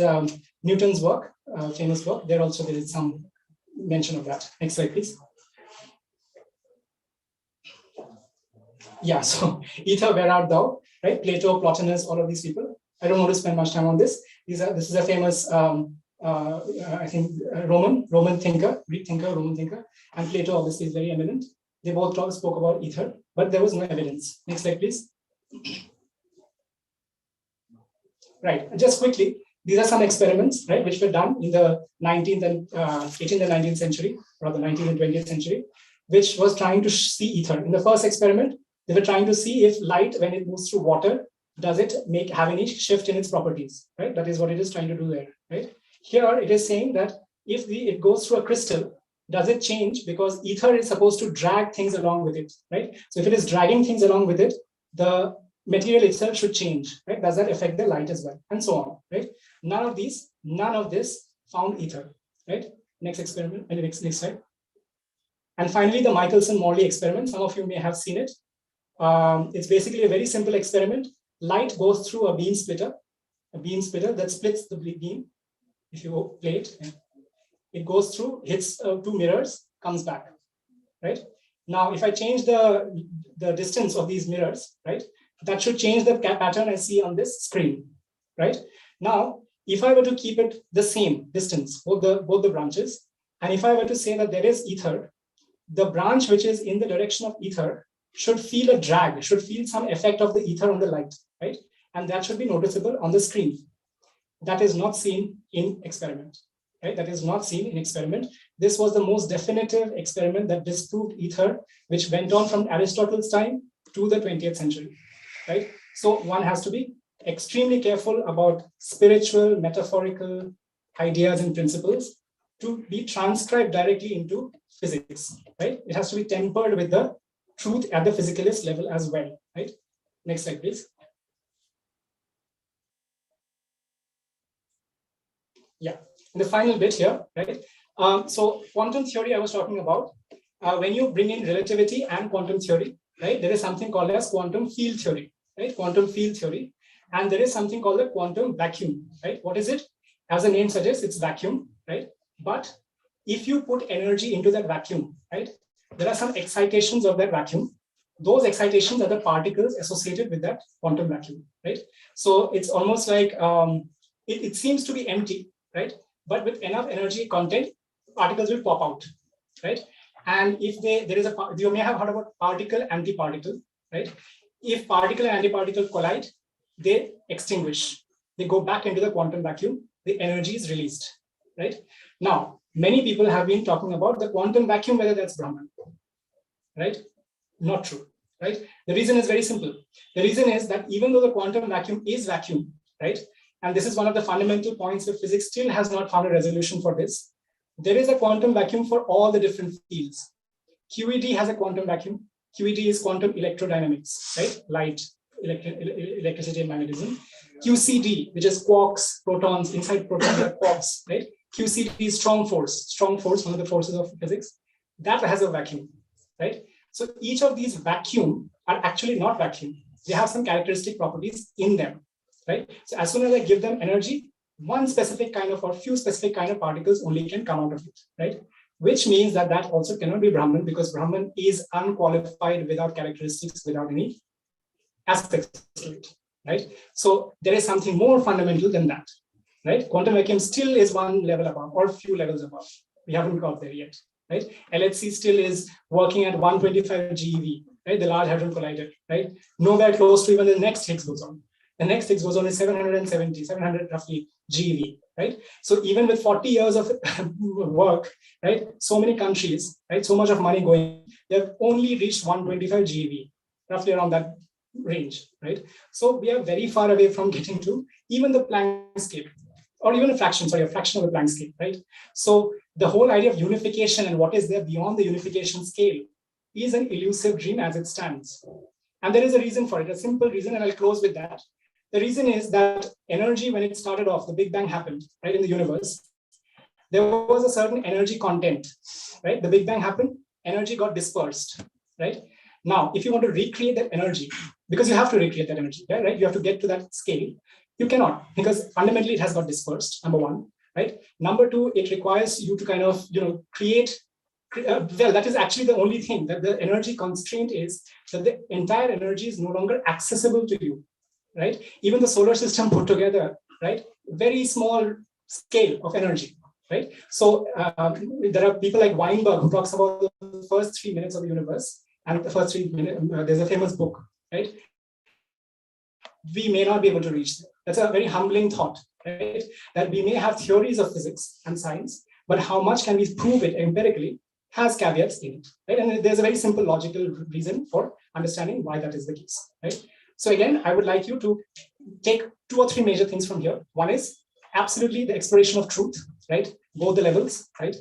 S2: Newton's work, famous work. There is some mention of that. Next slide, please. Yeah, so ether, where art thou, right? Plato, Plotinus, all of these people. I don't want to spend much time on this. This is a famous I think Roman thinker, Greek thinker, Roman thinker, and Plato obviously is very eminent. They both spoke about ether, but there was no evidence. Next slide, please. Right, just quickly, these are some experiments, right, which were done in the 19th and 18th and 19th century, or the 19th and 20th century, which was trying to see ether. In the first experiment, they were trying to see if light, when it moves through water, does it have any shift in its properties, right? That is what it is trying to do there, right? Here it is saying that if it goes through a crystal, does it change? Because ether is supposed to drag things along with it, right? So if it is dragging things along with it, the material itself should change, right? Does that affect the light as well? And so on, right? None of this found ether, right? Next experiment, and next slide. And finally, the Michelson-Morley experiment. Some of you may have seen it. It's basically a very simple experiment. Light goes through a beam splitter that splits the beam. If you play it, it goes through, hits 2 mirrors, comes back, right? Now, if I change the distance of these mirrors, right, that should change the pattern I see on this screen, right? Now, if I were to keep it the same distance, both the branches, and if I were to say that there is ether, the branch which is in the direction of ether should feel a drag, should feel some effect of the ether on the light, right? And that should be noticeable on the screen. That is not seen in experiment, right? That is not seen in experiment. This was the most definitive experiment that disproved ether, which went on from Aristotle's time to the 20th century, right? So one has to be extremely careful about spiritual, metaphorical ideas and principles to be transcribed directly into physics, right? It has to be tempered with the truth at the physicalist level as well, right? Next slide, please. Yeah, and the final bit here, right? So quantum theory I was talking about, when you bring in relativity and quantum theory, right, there is something called as quantum field theory, right? Quantum field theory. And there is something called the quantum vacuum, right? What is it? As the name suggests, it's vacuum, right? But if you put energy into that vacuum, right, there are some excitations of that vacuum. Those excitations are the particles associated with that quantum vacuum, right? So it's almost like it seems to be empty, right? But with enough energy content, particles will pop out, right? And if you may have heard about particle, antiparticle, right? If particle and antiparticle collide, they extinguish. They go back into the quantum vacuum. The energy is released, right? Now, many people have been talking about the quantum vacuum, whether that's Brahman, right? Not true, right? The reason is very simple. The reason is that even though the quantum vacuum is vacuum, right? And this is one of the fundamental points where physics still has not found a resolution for this. There is a quantum vacuum for all the different fields. QED has a quantum vacuum. QED is quantum electrodynamics, right? Light, electricity and magnetism. QCD, which is quarks, protons, inside protons are quarks, right? QCD is strong force, one of the forces of physics. That has a vacuum, right? So each of these vacuum are actually not vacuum. They have some characteristic properties in them, right? So as soon as I give them energy, one specific kind of or few specific kind of particles only can come out of it, right? Which means that also cannot be Brahman, because Brahman is unqualified, without characteristics, without any aspects to it, right? So there is something more fundamental than that, right? Quantum vacuum still is one level above or few levels above. We haven't got there yet, right? LHC still is working at 125 GeV, right? The Large Hadron Collider, right? Nowhere close to even the next Higgs boson. The next Higgs boson is 700 roughly GeV, right? So even with 40 years of work, right? So many countries, right? So much of money going, they've only reached 125 GeV, roughly around that range, right? So we are very far away from getting to even the Planck scale, or even a fraction of the Planck scale, right? So the whole idea of unification and what is there beyond the unification scale is an elusive dream as it stands. And there is a reason for it, a simple reason, and I'll close with that. The reason is that energy, when it started off, the Big Bang happened, right, in the universe, there was a certain energy content, right? The Big Bang happened, energy got dispersed, right? Now, if you want to recreate that energy, because you have to recreate that energy, right? You have to get to that scale. You cannot, because fundamentally it has got dispersed, number one, right? Number two, it requires you to kind of, create, well, that is actually the only thing, that the energy constraint is that the entire energy is no longer accessible to you, right? Even the solar system put together, right? Very small scale of energy, right? So there are people like Weinberg who talks about the first 3 minutes of the universe, and the first 3 minutes, there's a famous book, right? We may not be able to reach there. That's a very humbling thought, right? That we may have theories of physics and science, but how much can we prove it empirically has caveats in it, right? And there's a very simple logical reason for understanding why that is the case, right? So again, I would like you to take 2 or 3 major things from here. One is absolutely the exploration of truth, right? Both the levels, right?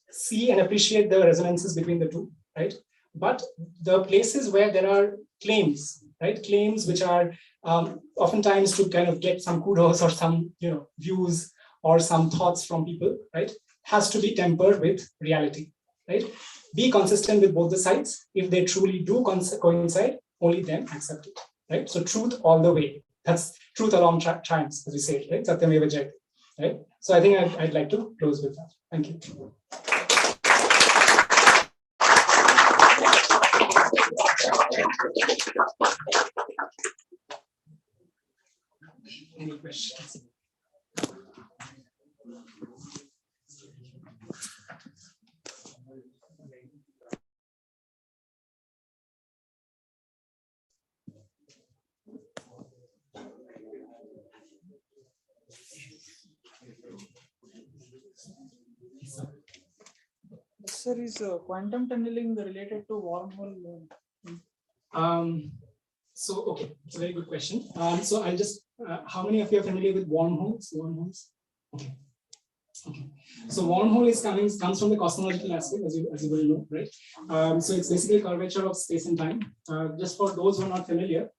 S2: See and appreciate the resonances between the two, right? But the places where there are claims, right? Claims which are oftentimes to kind of get some kudos or some views or some thoughts from people, right? Has to be tempered with reality, right? Be consistent with both the sides. If they truly do coincide, only then accept it, right? So truth all the way. That's truth along chimes, as we say, right? Satyameva Jayate, right? So I think I'd like to close with that. Thank you. Any questions?
S3: Sir, is quantum tunneling related to wormhole?
S2: So, okay, it's a very good question. So I'll just, how many of you are familiar with wormholes? Wormholes? Okay. Okay. So wormhole comes from the cosmological aspect, as you will know, right? So it's basically curvature of space and time. Just for those who are not familiar.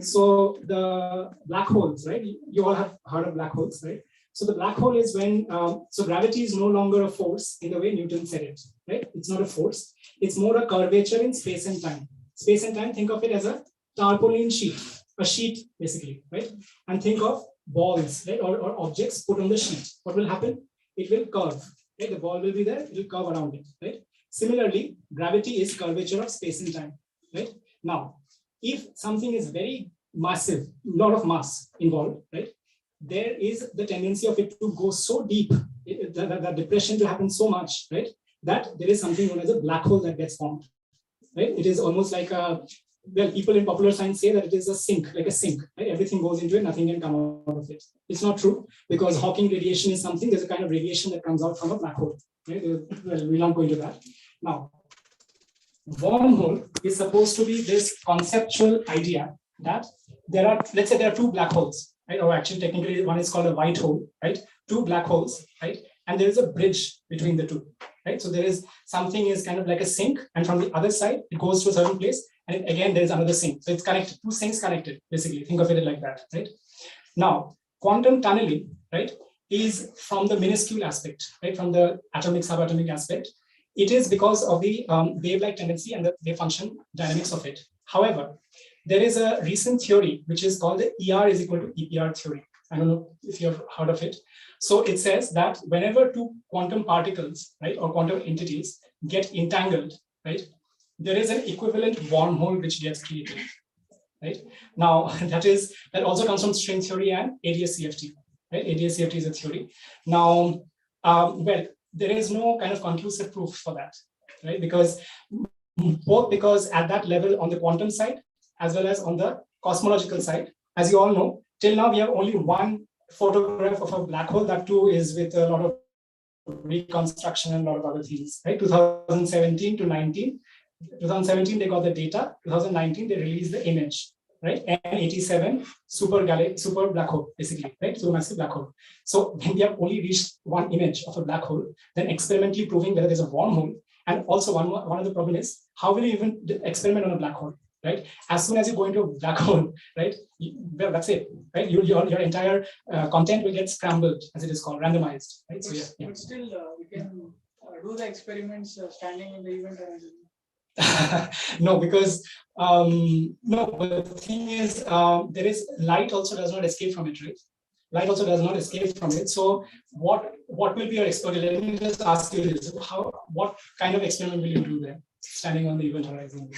S2: So the black holes, right? You all have heard of black holes, right? So the black hole is when, so gravity is no longer a force in the way Newton said it, right? It's not a force. It's more a curvature in space and time. Space and time, think of it as a tarpaulin sheet, a sheet basically, right? And think of balls, right? Or objects put on the sheet. What will happen? It will curve, right? The ball will be there, it will curve around it, right? Similarly, gravity is curvature of space and time, right? Now, if something is very massive, a lot of mass involved, right? There is the tendency of it to go so deep, that depression to happen so much, right? That there is something known as a black hole that gets formed, right? It is almost like a, well, people in popular science say that it is a sink, like a sink, right? Everything goes into it, nothing can come out of it. It's not true, because Hawking radiation is something, there's a kind of radiation that comes out from a black hole, right? Well, we'll not go into that. Now, wormhole is supposed to be this conceptual idea that there are, let's say there are 2 black holes, right? Or actually technically one is called a white hole, right? 2 black holes, right? And there is a bridge between the 2, right? So there is something is kind of like a sink, and from the other side, it goes to a certain place, and again, there is another sink. So it's connected, 2 sinks connected, basically. Think of it like that, right? Now, quantum tunneling, right, is from the minuscule aspect, right? From the atomic, subatomic aspect. It is because of the wave-like tendency and the wave function dynamics of it. However, there is a recent theory which is called the ER is equal to EPR theory. I don't know if you've heard of it. So it says that whenever 2 quantum particles, right, or quantum entities get entangled, right, there is an equivalent wormhole which gets created, right? Now, that also comes from string theory and ADS-CFT, right? ADS-CFT is a theory. Now, well, there is no kind of conclusive proof for that, right? Because both because at that level on the quantum side, as well as on the cosmological side, as you all know, till now we have only one photograph of a black hole. That too is with a lot of reconstruction and a lot of other things, right? 2017 to 19. 2017 they got the data. 2019 they released the image, right? N87 super black hole, basically, right? Supermassive black hole. So when we have only reached one image of a black hole, then experimentally proving whether there's a wormhole. And also one of the problem is, how will you even experiment on a black hole, right? As soon as you go into a black hole, right? Well, that's it, right? Your entire content will get scrambled, as it is called, randomized, right? So yeah.
S3: But still, we can do the experiments standing in the event horizon.
S2: No, because no, but the thing is, there is light also does not escape from it, right? Light also does not escape from it. So what will be your experiment? Let me just ask you this: what kind of experiment will you do there, standing on the event horizon?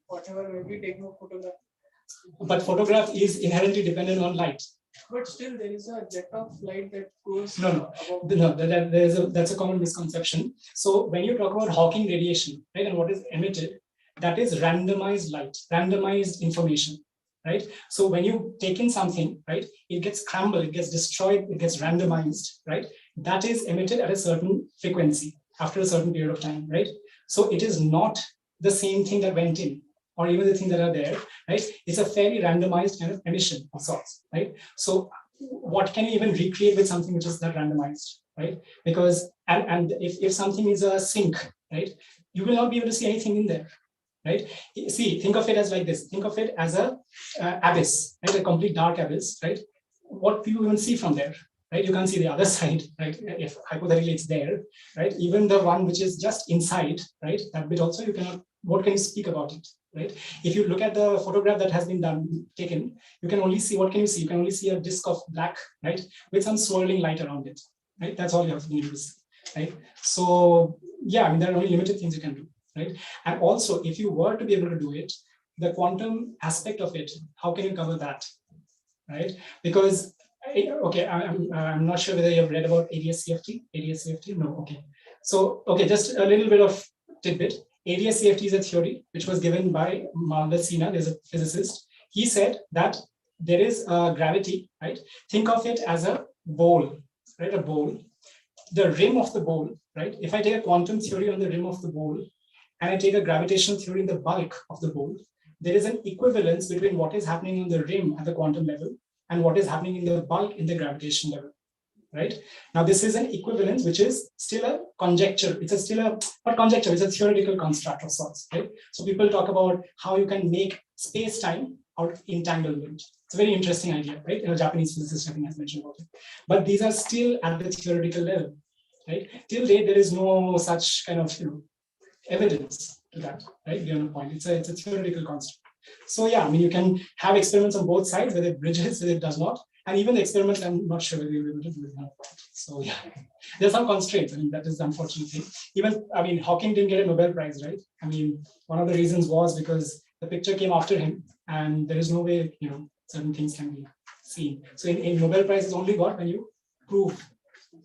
S3: Whatever, maybe take a photograph.
S2: But photograph is inherently dependent on light.
S3: But still, there is a jet of light that goes.
S2: No, that's a common misconception. So when you talk about Hawking radiation, right, and what is emitted, that is randomized light, randomized information, right? So when you take in something, right, it gets scrambled, it gets destroyed, it gets randomized, right? That is emitted at a certain frequency after a certain period of time, right? So it is not the same thing that went in, or even the things that are there, right? It's a fairly randomized kind of emission of sorts, right? So what can you even recreate with something which is that randomized, right? Because, and if something is a sink, right, you will not be able to see anything in there, right? See, think of it as like this. Think of it as a abyss, right? A complete dark abyss, right? What do you even see from there, right? You can't see the other side, right? If hypothetically it's there, right? Even the one which is just inside, right? That bit also you cannot, what can you speak about it, right? If you look at the photograph that has been taken, you can only see, what can you see? You can only see a disk of black, right? With some swirling light around it, right? That's all you have to be able to see, right? So yeah, I mean, there are only limited things you can do, right? And also, if you were to be able to do it, the quantum aspect of it, how can you cover that, right? Because, okay, I'm not sure whether you've read about ADS-CFT. ADS-CFT, no, okay. So, okay, just a little bit of tidbit. ADS-CFT is a theory which was given by Malvicina, there's a physicist. He said that there is gravity, right? Think of it as a bowl, right? A bowl. The rim of the bowl, right? If I take a quantum theory on the rim of the bowl, and I take a gravitational theory in the bulk of the bowl, there is an equivalence between what is happening on the rim at the quantum level and what is happening in the bulk in the gravitation level, right? Now, this is an equivalence which is still a conjecture. It's not conjecture, it's a theoretical construct of sorts, right? So people talk about how you can make space-time out of entanglement. It's a very interesting idea, right? A Japanese physicist, I think, has mentioned about it. But these are still at the theoretical level, right? Till date, there is no such kind of, evidence to that, right? Beyond a point, it's a theoretical construct. So yeah, I mean, you can have experiments on both sides, whether it bridges, whether it does not. And even the experiments, I'm not sure whether you'll be able to do it. So yeah, there's some constraints. I mean, that is the unfortunate thing. Even, I mean, Hawking didn't get a Nobel Prize, right? I mean, one of the reasons was because the picture came after him, and there is no way, certain things can be seen. So in Nobel Prize is only got when you prove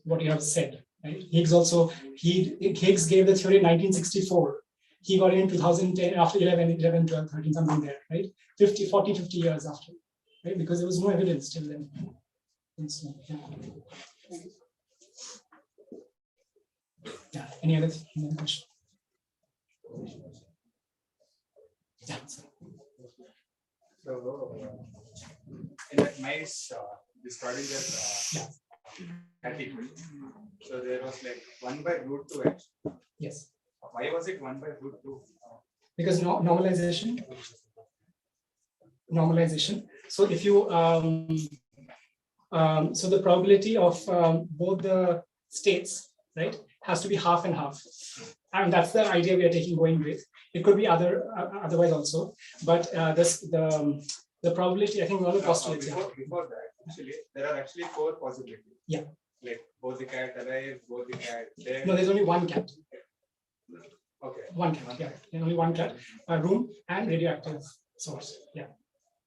S2: what you have said, right? Higgs also, Higgs gave the theory in 1964. He got it in 2010, after 11, 12, 13, something there, right? 40, 50 years after, right? Because there was no evidence till then. So, yeah. Any other question? Yeah.
S4: So, in that nice, we studied that article. So there was like 1 by root 2x.
S2: Yes.
S4: Why was it 1 by root 2?
S2: Because normalization. So if you so the probability of both the states, right, has to be half and half, and that's the idea we are going with. It could be otherwise also, but the probability, I think, one of the postulates.
S4: Before that, actually, there are actually 4 possibilities.
S2: Yeah.
S4: Like both the cat alive, both the cat dead.
S2: No, there's only one cat.
S4: Okay.
S2: One cat, yeah. There's only one cat, room and radioactive source. Yeah.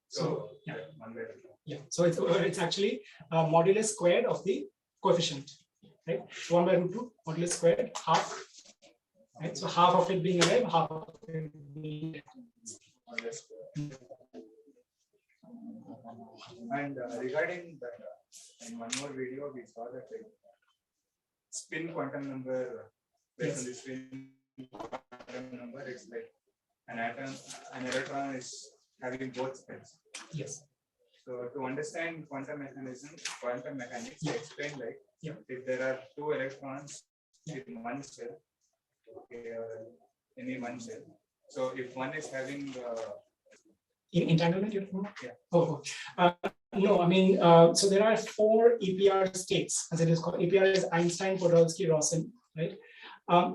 S2: So yeah.
S4: 1 by root 2.
S2: Yeah. So it's actually modulus squared of the coefficient, right? So 1 by root 2, modulus squared, half, right? So half of it being alive, half of it being dead.
S4: And regarding that, in one more video, we saw that like spin quantum number, based on the spin quantum number, it's like an atom, an electron is having both spins.
S2: Yes.
S4: So to understand quantum mechanics, they explain like if there are two electrons in one cell, okay, or any one cell. So if one is having
S2: In entanglement, you're talking about?
S4: Yeah.
S2: Oh, no, I mean, so there are 4 EPR states, as it is called. EPR is Einstein, Podolsky, Rosen, right?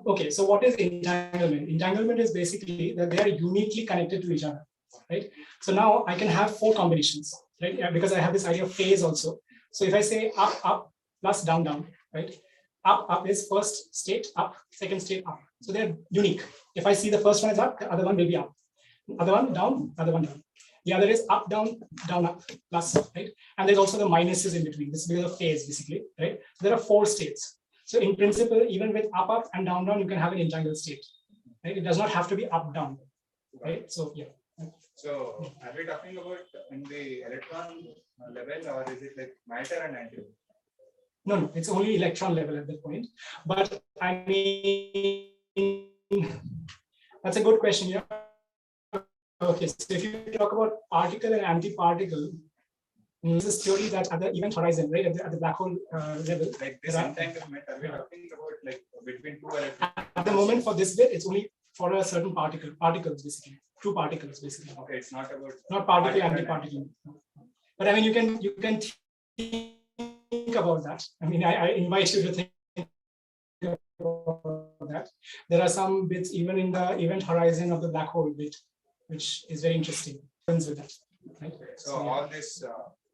S2: Okay, so what is entanglement? Entanglement is basically that they are uniquely connected to each other, right? So now I can have 4 combinations, right? Yeah, because I have this idea of phase also. So if I say up, up, plus down, down, right? Up, up is first state, up, second state, up. So they're unique. If I see the first one is up, the other one will be up. Other one down, other one down. The other is up, down, down, up, plus, right? And there's also the minuses in between. This is because of phase, basically, right? So there are 4 states. So in principle, even with up, up, and down, down, you can have an entangled state, right? It does not have to be up, down, right? So yeah.
S4: So are we talking about in the electron level, or is it like matter and antimatter?
S2: No, no, it's only electron level at that point. But I mean, that's a good question. Yeah. Okay, so if you talk about particle and antiparticle, this is theory that at the event horizon, right, at the black hole level.
S4: Like this entanglement, are we talking about like between two electrons?
S2: At the moment for this bit, it's only for a certain particles basically, 2 particles basically.
S4: Okay, it's not about
S2: particle, antiparticle. But I mean, you can think about that. I mean, I invite you to think about that. There are some bits even in the event horizon of the black hole bit, which is very interesting. With that, right?
S4: So all this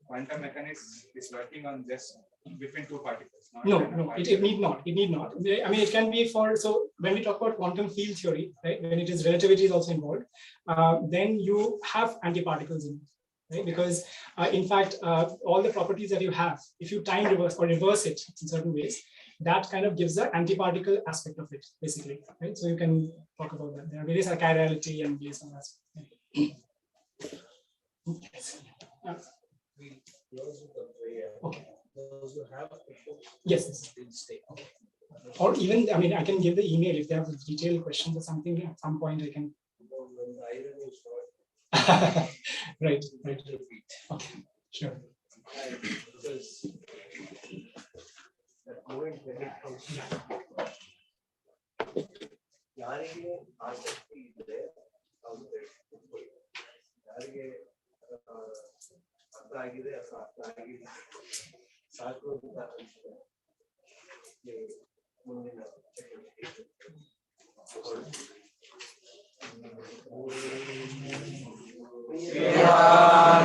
S4: quantum mechanics is working on just between 2 particles.
S2: No, it need not. It need not. I mean, it can be for, so when we talk about quantum field theory, right, when it is relativity is also involved, then you have antiparticles in it, right? Because in fact, all the properties that you have, if you time reverse or reverse it in certain ways, that kind of gives the antiparticle aspect of it, basically, right? So you can talk about that. There are various chirality and various other aspects. Okay.
S1: Those who have
S2: yes. Okay. Or even, I mean, I can give the email if they have detailed questions or something. At some point, I can. Right. Okay. Sure.
S1: Because that moment when it comes to ಯಾರಿಗೆ ಆಸಕ್ತಿ ಇದೆ ಅವರು ಯಾರಿಗೆ ಅರ್ಥ ಆಗಿದೆ ಅಥವಾ ಅರ್ಥ ಆಗಿದೆ ಸಾಕು ಅಂತ ಅನಿಸಿದೆ ಮುಂದಿನ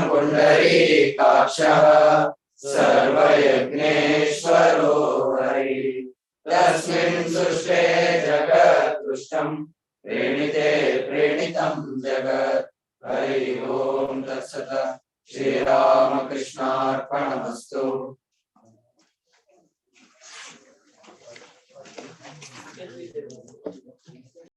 S5: ಪುಂಡರೀಕಾಕ್ಷಃ ಸರ್ವಯಜ್ಞೇಶ್ವರೋ ಹರಿ ತಸ್ಮಿನ್ ಸೃಷ್ಟೇ ಜಗತ್ಕೃಷ್ಟಂ ಪ್ರೇಣಿತೆ ಪ್ರೇಣಿತಂ ಜಗತ್ ಹರಿ ಓಂ ತತ್ಸತ್ ಶ್ರೀರಾಮಕೃಷ್ಣಾರ್ಪಣಮಸ್ತು.
S1: Thank you.